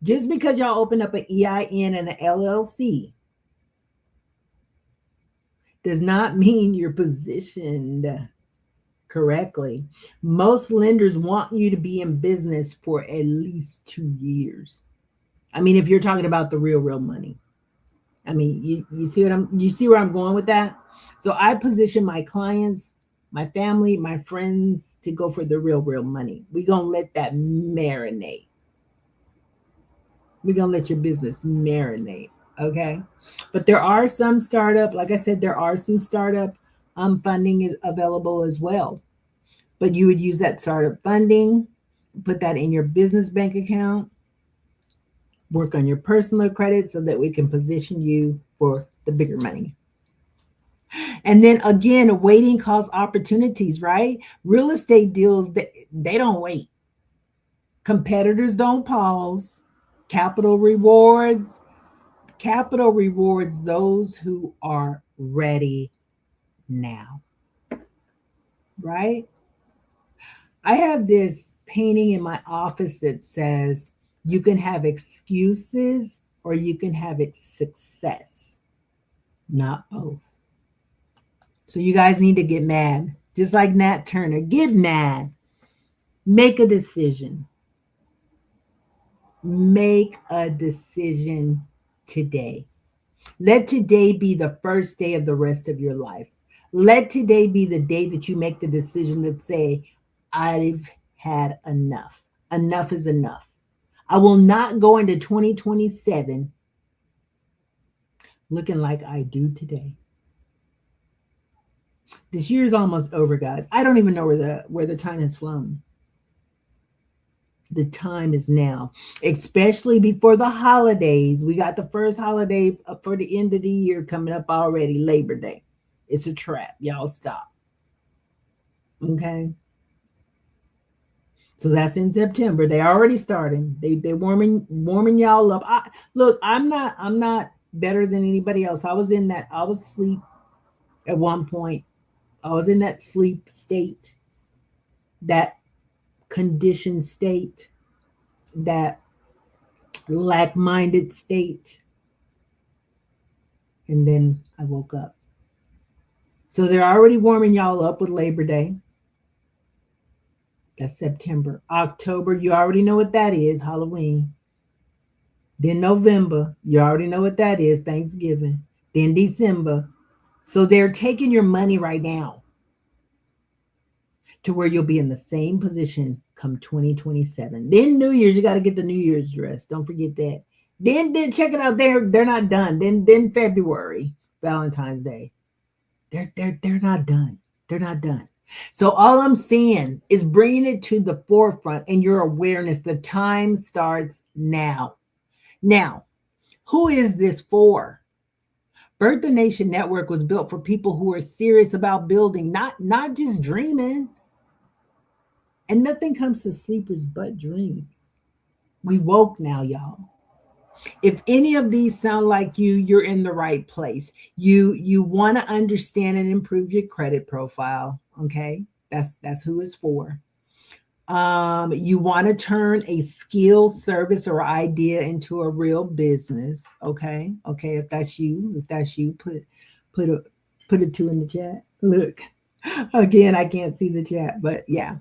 Just because y'all open up an EIN and an LLC does not mean you're positioned correctly. Most lenders want you to be in business for at least 2 years. I mean, if you're talking about the real money. I mean, you see where I'm going with that? So I position my clients my family, my friends to go for the real money. We're going to let that marinate. We're going to let your business marinate. Okay. But there are some startup, like I said, there are some startup funding is available as well. But you would use that startup funding, put that in your business bank account, work on your personal credit so that we can position you for the bigger money. And then again, waiting costs opportunities, right? Real estate deals, they don't wait. Competitors don't pause. Capital rewards. Capital rewards those who are ready now, right? I have this painting in my office that says, you can have excuses or you can have success, not both. So you guys need to get mad. Just like Nat Turner, get mad. Make a decision. Make a decision today. Let today be the first day of the rest of your life. Let today be the day that you make the decision that say, I've had enough. Enough is enough. I will not go into 2027 looking like I do today. This year is almost over, guys. I don't even know where the time has flown. The time is now, especially before the holidays. We got the first holiday for the end of the year coming up already, Labor Day. It's a trap. Y'all stop. Okay. So that's in September. They already starting. They warming y'all up. Look, I'm not better than anybody else. I was asleep at one point. I was in that sleep state, that conditioned state, that lack-minded state. And then I woke up. So they're already warming y'all up with Labor Day. That's September. October, you already know what that is, Halloween. Then November, you already know what that is, Thanksgiving. Then December. So they're taking your money right now to where you'll be in the same position come 2027. Then New Year's, you got to get the New Year's dress. Don't forget that. Then check it out. They're not done. Then February, Valentine's Day. They're not done. They're not done. So all I'm saying is bringing it to the forefront and your awareness. The time starts now. Now, who is this for? Birth the Nation Network was built for people who are serious about building, not just dreaming. And nothing comes to sleepers but dreams. We woke now, y'all. If any of these sound like you're in the right place. You want to understand and improve your credit profile. Okay, that's who it's for. You want to turn a skill, service, or idea into a real business. Okay, if that's you, put a 2 in the chat. Look, again, I can't see the chat, but yeah.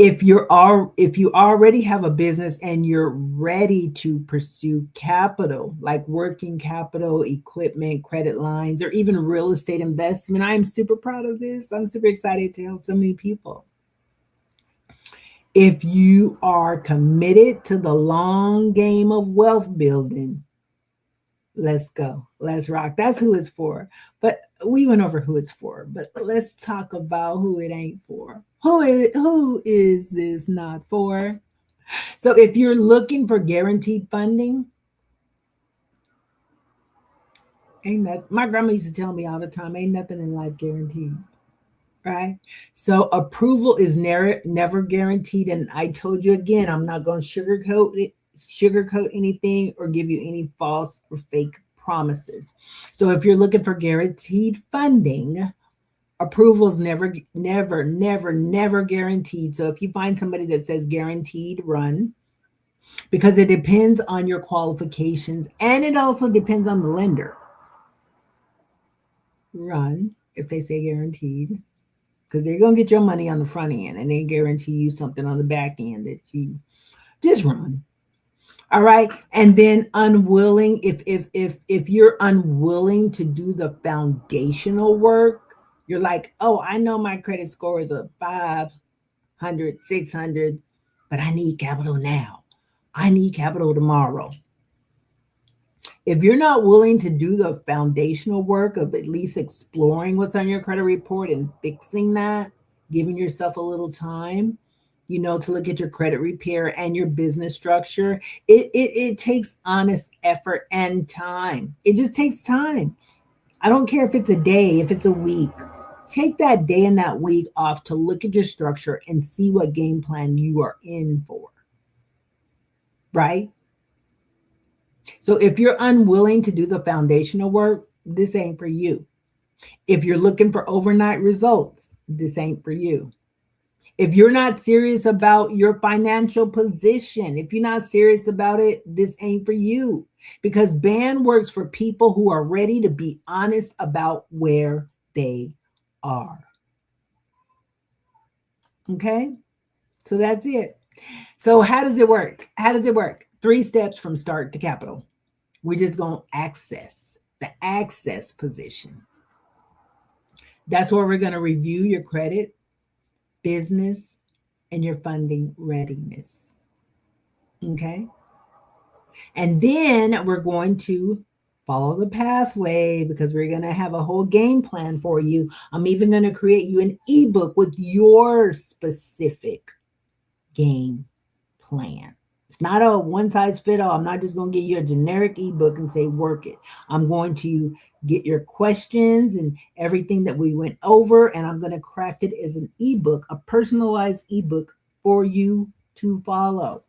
If you already have a business and you're ready to pursue capital, like working capital, equipment, credit lines, or even real estate investment, I'm super proud of this. I'm super excited to help so many people. If you are committed to the long game of wealth building, let's go. Let's rock. That's who it's for. But we went over who it's for. But let's talk about who it ain't for. Who is this not for? So if you're looking for guaranteed funding, my grandma used to tell me all the time, ain't nothing in life guaranteed. Right? So approval is never guaranteed. And I told you again, I'm not going to sugarcoat anything or give you any false or fake promises. So if you're looking for guaranteed funding, approval is never guaranteed. So if you find somebody that says guaranteed, run, because it depends on your qualifications and it also depends on the lender. Run if they say guaranteed, because they're going to get your money on the front end and they guarantee you something on the back end that you just run. All right. And then unwilling, if you're unwilling to do the foundational work, You're like, oh, I know my credit score is a 500, 600, but I need capital now. I need capital tomorrow. If you're not willing to do the foundational work of at least exploring what's on your credit report and fixing that, giving yourself a little time, to look at your credit repair and your business structure, it takes honest effort and time. It just takes time. I don't care if it's a day, if it's a week. Take that day and that week off to look at your structure and see what game plan you are in for. Right? So if you're unwilling to do the foundational work, this ain't for you. If you're looking for overnight results, this ain't for you. If you're not serious about your financial position, if you're not serious about it, this ain't for you. Because BAN works for people who are ready to be honest about where they are. Okay? So that's it. So how does it work? How does it work? 3 steps from start to capital. We're just going to access the access position. That's where we're going to review your credit, business, and your funding readiness. Okay? And then we're going to follow the pathway because we're going to have a whole game plan for you. I'm even going to create you an ebook with your specific game plan. It's not a one size fit all. I'm not just going to give you a generic ebook and say, work it. I'm going to get your questions and everything that we went over, and I'm going to craft it as an ebook, a personalized ebook for you to follow.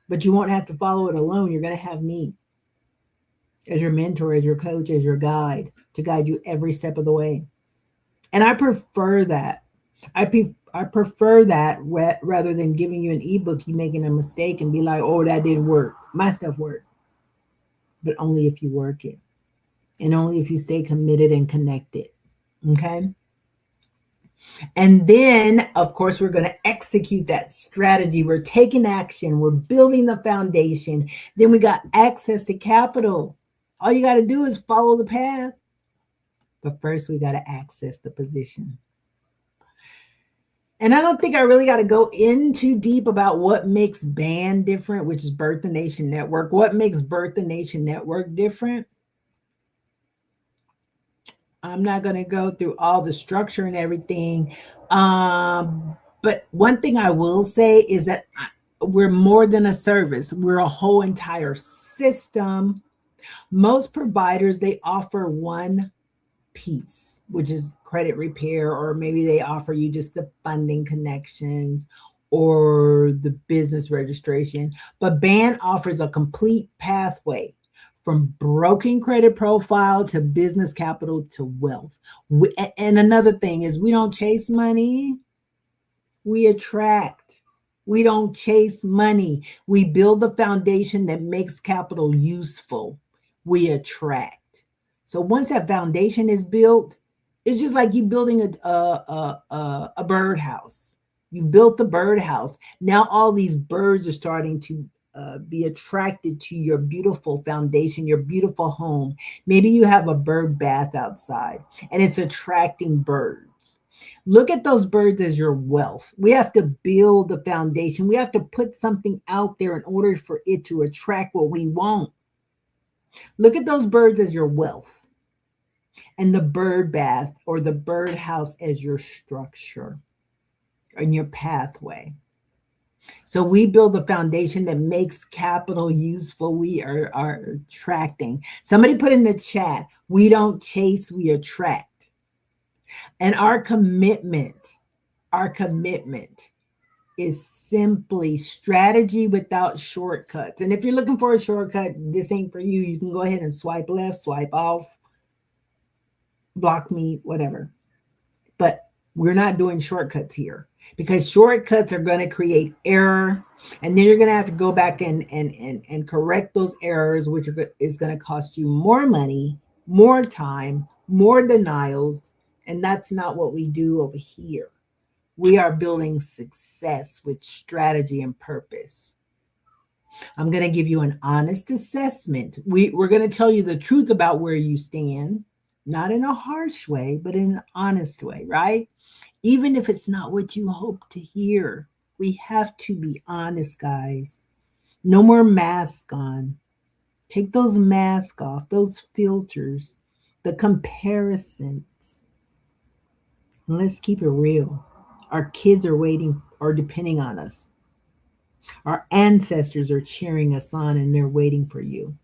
But you won't have to follow it alone. You're going to have me as your mentor, as your coach, as your guide to guide you every step of the way. And I prefer that. I prefer that rather than giving you an ebook, you making a mistake and be like, oh, that didn't work. My stuff worked. But only if you work it. And only if you stay committed and connected. Okay? And then, of course, we're going to execute that strategy. We're taking action. We're building the foundation. Then we got access to capital. All you got to do is follow the path. But first, we got to access the position. And I don't think I really got to go in too deep about what makes BAN different, which is Birth the Nation Network. What makes Birth the Nation Network different? I'm not going to go through all the structure and everything. But one thing I will say is that we're more than a service. We're a whole entire system. Most providers, they offer one piece, which is credit repair, or maybe they offer you just the funding connections or the business registration. But BAN offers a complete pathway from broken credit profile to business capital to wealth. And another thing is we don't chase money, we attract. We don't chase money. We build the foundation that makes capital useful. We attract. So once that foundation is built, it's just like you building a birdhouse. You built the birdhouse. Now all these birds are starting to be attracted to your beautiful foundation, your beautiful home. Maybe you have a bird bath outside and it's attracting birds. Look at those birds as your wealth. We have to build the foundation. We have to put something out there in order for it to attract what we want. Look at those birds as your wealth and the bird bath or the birdhouse as your structure and your pathway. So we build the foundation that makes capital useful. We are attracting. Somebody put in the chat, we don't chase, we attract. And our commitment is simply strategy without shortcuts. And if you're looking for a shortcut, this ain't for you. You can go ahead and swipe left, swipe off, block me, whatever. But we're not doing shortcuts here because shortcuts are going to create error. And then you're going to have to go back and correct those errors, which is going to cost you more money, more time, more denials. And that's not what we do over here. We are building success with strategy and purpose. I'm going to give you an honest assessment. We're going to tell you the truth about where you stand. not in a harsh way, but in an honest way, right? Even if it's not what you hope to hear. We have to be honest, guys. No more masks on. Take those masks off, those filters, the comparisons, and let's keep it real. Our kids are waiting, are depending on us. Our ancestors are cheering us on and they're waiting for you.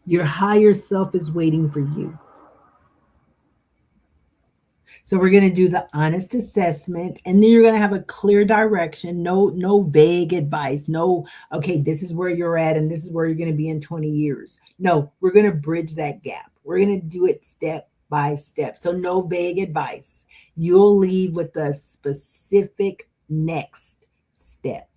Your higher self is waiting for you. So we're going to do the honest assessment and then you're going to have a clear direction, no vague advice. No, okay, this is where you're at and this is where you're going to be in 20 years. No, we're going to bridge that gap. We're going to do it step by step. So no vague advice. You'll leave with the specific next step.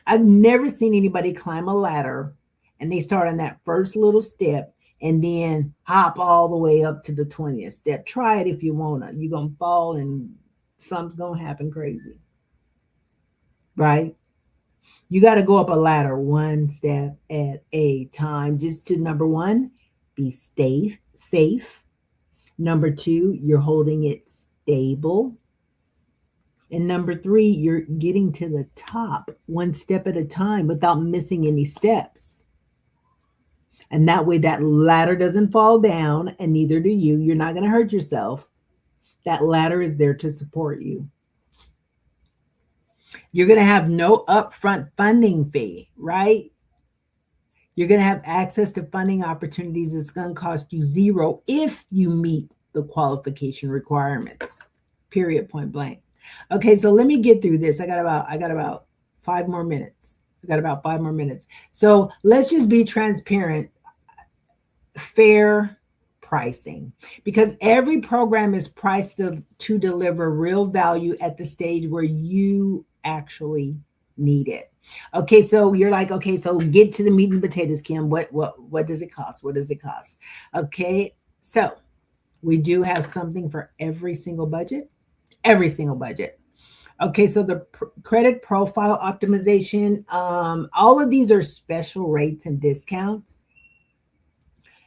I've never seen anybody climb a ladder and they start on that first little step and then hop all the way up to the 20th step. Try it if you want to. You're going to fall and something's going to happen crazy, right? You got to go up a ladder one step at a time. Just to number one, be safe. Number two, you're holding it stable. And number three, you're getting to the top one step at a time without missing any steps. And that way, that ladder doesn't fall down, and neither do you. You're not going to hurt yourself. That ladder is there to support you. You're going to have no upfront funding fee, right? You're going to have access to funding opportunities. It's going to cost you zero if you meet the qualification requirements. Period, point blank. Okay, so let me get through this. I got about 5 more minutes. So let's just be transparent. Fair pricing, because every program is priced to deliver real value at the stage where you actually need it. Okay, so you're like, okay, so get to the meat and potatoes, Kim. What does it cost? What does it cost? Okay, so we do have something for every single budget. Okay, so the credit profile optimization, all of these are special rates and discounts.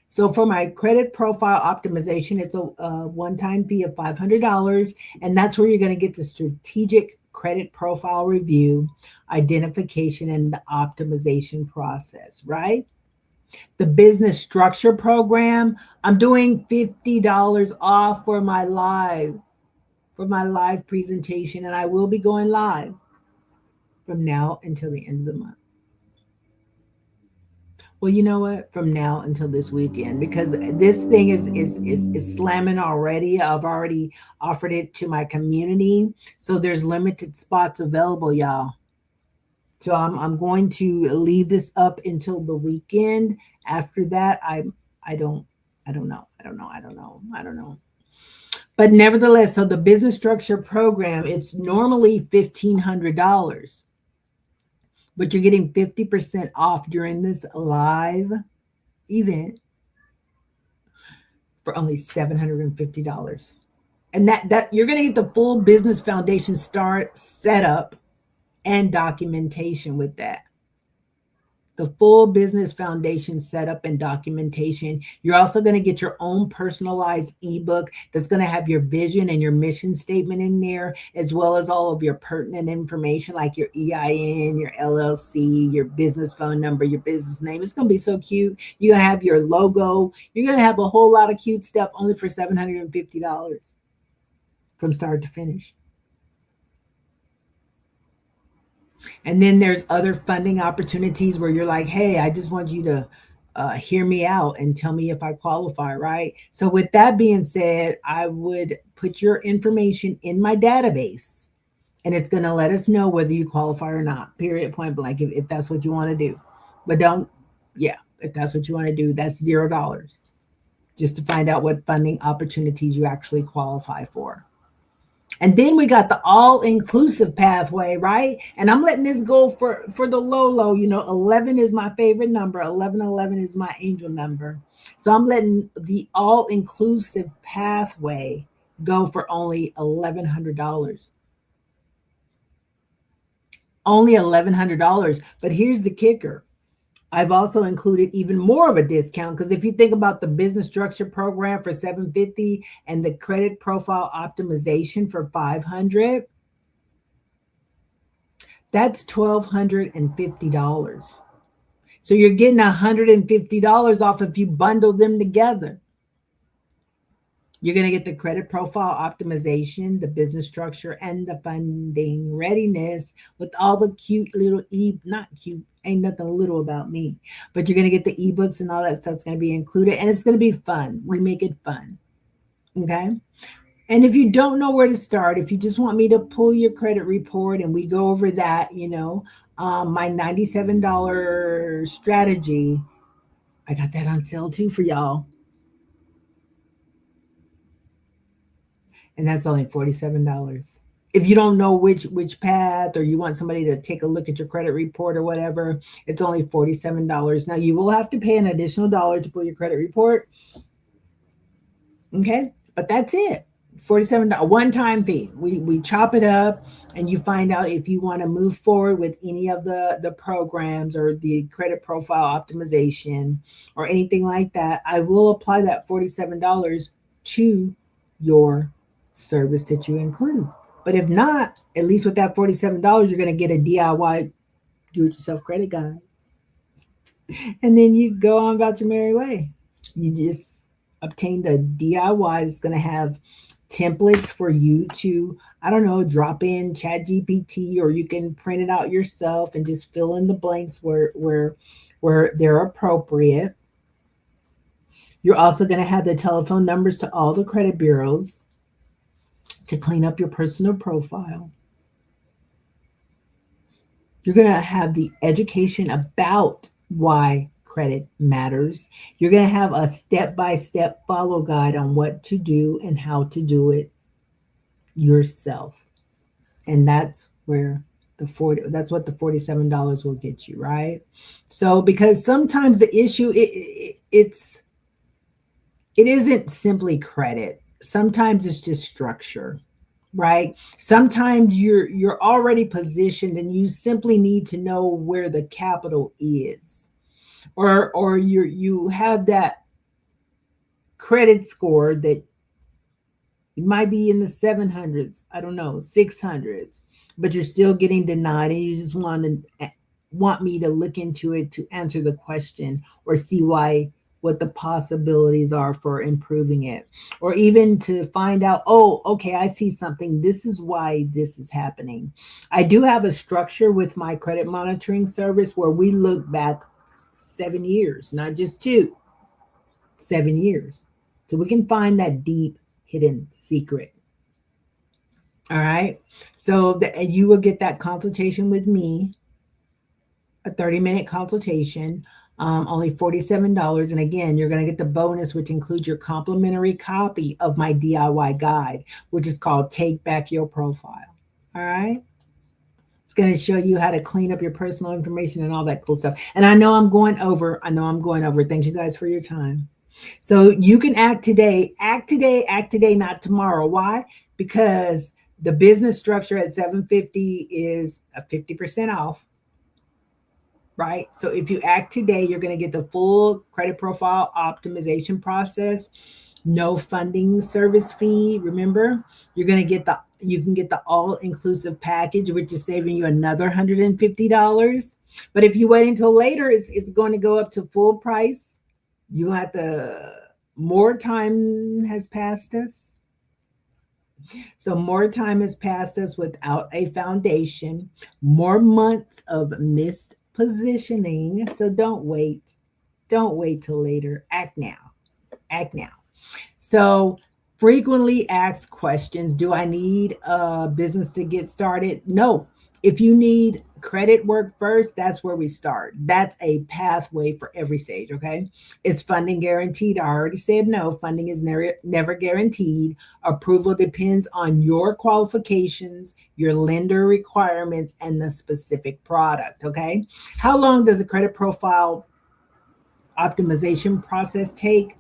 So for my credit profile optimization, it's a one-time fee of $500, and that's where you're going to get the strategic credit profile review, identification, and the optimization process, right? The business structure program, I'm doing $50 off for my live presentation, and I will be going live from now until the end of the month. Well, you know what? From now until this weekend, because this thing is slamming already. I've already offered it to my community, so there's limited spots available, y'all. So I'm going to leave this up until the weekend. After that, I don't know. But nevertheless, so the business structure program, it's normally $1,500. But you're getting 50% off during this live event for only $750. And that you're going to get the full business foundation start, setup, and documentation with that. The full business foundation setup and documentation. You're also going to get your own personalized ebook that's going to have your vision and your mission statement in there, as well as all of your pertinent information like your EIN, your LLC, your business phone number, your business name. It's going to be so cute. You're going to have your logo. You're going to have a whole lot of cute stuff only for $750 from start to finish. And then there's other funding opportunities where you're like, hey, I just want you to hear me out and tell me if I qualify, right? So with that being said, I would put your information in my database and it's going to let us know whether you qualify or not, period, point blank, if that's what you want to do. But if that's what you want to do, that's $0 just to find out what funding opportunities you actually qualify for. And then we got the all-inclusive pathway, right? And I'm letting this go for the low. 11 is my favorite number. 1111 is my angel number. So I'm letting the all-inclusive pathway go for only $1,100. Only $1,100. But here's the kicker. I've also included even more of a discount because if you think about the business structure program for 750 and the credit profile optimization for 500, that's $1,250. So you're getting $150 off if you bundle them together. You're going to get the credit profile optimization, the business structure, and the funding readiness with all the cute little not cute, ain't nothing little about me, but you're going to get the ebooks and all that stuff's going to be included, and it's going to be fun. We make it fun. Okay. And if you don't know where to start, if you just want me to pull your credit report and we go over that, my $97 strategy, I got that on sale too for y'all. And that's only $47. If you don't know which path, or you want somebody to take a look at your credit report or whatever, it's only $47. Now you will have to pay an additional dollar to pull your credit report. Okay, but that's it. $47 one-time fee. We chop it up and you find out if you want to move forward with any of the programs or the credit profile optimization or anything like that. I will apply that $47 to your service that you include. But if not, at least with that $47, you're going to get a DIY do-it-yourself credit guide. And then you go on about your merry way. You just obtained a DIY that's going to have templates for you to, I don't know, drop in Chat GPT, or you can print it out yourself and just fill in the blanks where they're appropriate. You're also going to have the telephone numbers to all the credit bureaus to clean up your personal profile. You're going to have the education about why credit matters. You're going to have a step-by-step follow guide on what to do and how to do it yourself. And that's where that's what the $47 will get you, right? So because sometimes the issue it isn't simply credit. Sometimes it's just structure, right? Sometimes you're already positioned and you simply need to know where the capital is. Or you have that credit score that it might be in the 700s, I don't know, 600s, but you're still getting denied and you just want me to look into it to answer the question or see what the possibilities are for improving it, or even to find out, oh, okay, I see something. This is why this is happening. I do have a structure with my credit monitoring service where we look back 7 years, not just 2, 7 years. So we can find that deep hidden secret. All right. So you will get that consultation with me, a 30-minute consultation, only $47. And again, you're going to get the bonus, which includes your complimentary copy of my DIY guide, which is called Take Back Your Profile. All right. It's going to show you how to clean up your personal information and all that cool stuff. And I know I'm going over. Thank you guys for your time. So you can act today, not tomorrow. Why? Because the business structure at 750 is a 50% off, right? So if you act today, you're going to get the full credit profile optimization process, no funding service fee. Remember, you can get the all-inclusive package, which is saving you another $150. But if you wait until later, it's going to go up to full price. You have more time has passed us. So more time has passed us without a foundation, more months of missed positioning. So don't wait. Don't wait till later. Act now. Act now. So frequently asked questions. Do I need a business to get started? No. If you need credit work first, that's where we start. That's a pathway for every stage, okay? Is funding guaranteed? I already said no. Funding is never guaranteed. Approval depends on your qualifications, your lender requirements, and the specific product, okay? How long does a credit profile optimization process take?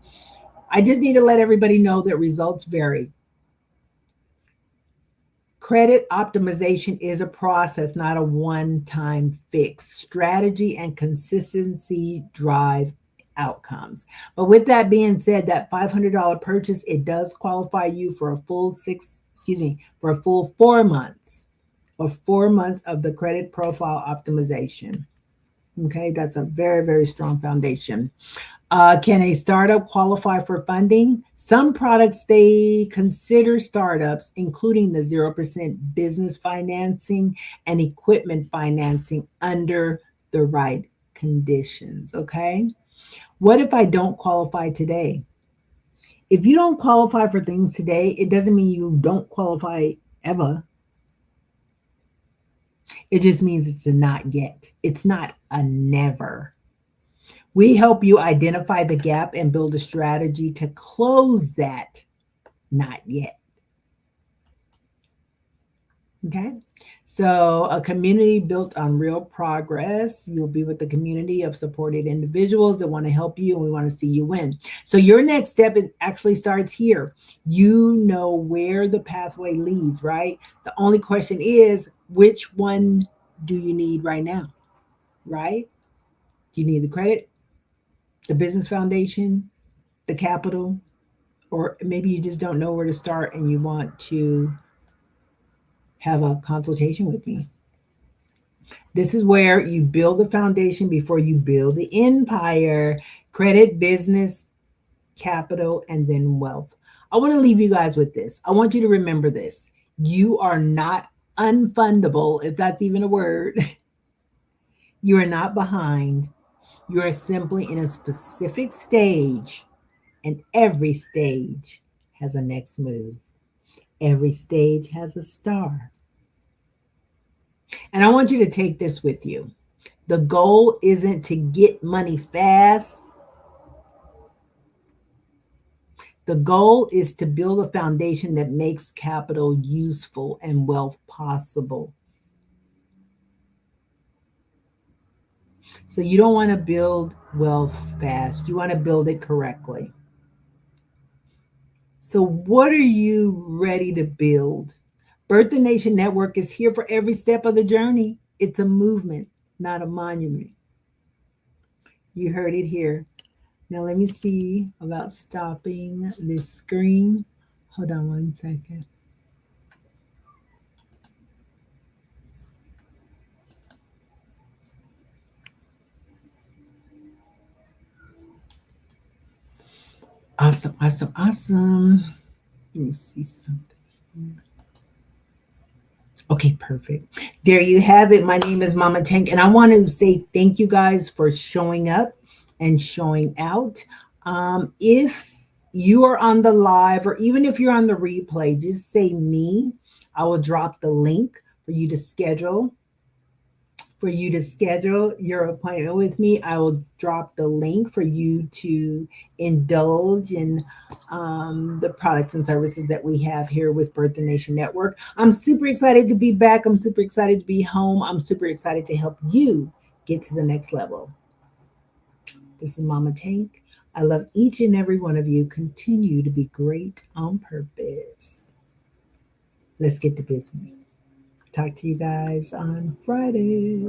I just need to let everybody know that results vary. Credit optimization is a process, not a one time fix. Strategy and consistency drive outcomes. But with that being said, that $500 purchase, it does qualify you for a full for a full 4 months or 4 months of the credit profile optimization. Okay, that's a very, very strong foundation. Can a startup qualify for funding? Some products they consider startups, including the 0% business financing and equipment financing under the right conditions. Okay. What if I don't qualify today? If you don't qualify for things today, it doesn't mean you don't qualify ever. It just means it's a not yet. It's not a never. We help you identify the gap and build a strategy to close that not yet. Okay. So, a community built on real progress. You'll be with a community of supported individuals that want to help you and we want to see you win. So, your next step actually starts here. You know where the pathway leads, right? The only question is, which one do you need right now, right? Do you need the credit, the business foundation, the capital, or maybe you just don't know where to start and you want to have a consultation with me. This is where you build the foundation before you build the empire: credit, business, capital, and then wealth. I want to leave you guys with this. I want you to remember this. You are not unfundable, if that's even a word. You are not behind. You are simply in a specific stage, and every stage has a next move. Every stage has a star. And I want you to take this with you. The goal isn't to get money fast. The goal is to build a foundation that makes capital useful and wealth possible. So you don't want to build wealth fast. You want to build it correctly. So what are you ready to build? Birth the Nation Network is here for every step of the journey. It's a movement, not a monument. You heard it here. Now let me see about stopping this screen. Hold on one second. Awesome, awesome, awesome. Let me see something. Okay, perfect. There you have it. My name is Mama Tank, and I want to say thank you guys for showing up and showing out. If you are on the live, or even if you're on the replay, just say me. I will drop the link for you to schedule your appointment with me. I will drop the link for you to indulge in the products and services that we have here with Birth the Nation Network. I'm super excited to be back. I'm super excited to be home. I'm super excited to help you get to the next level. This is Mama Tank. I love each and every one of you. Continue to be great on purpose. Let's get to business. Talk to you guys on Friday.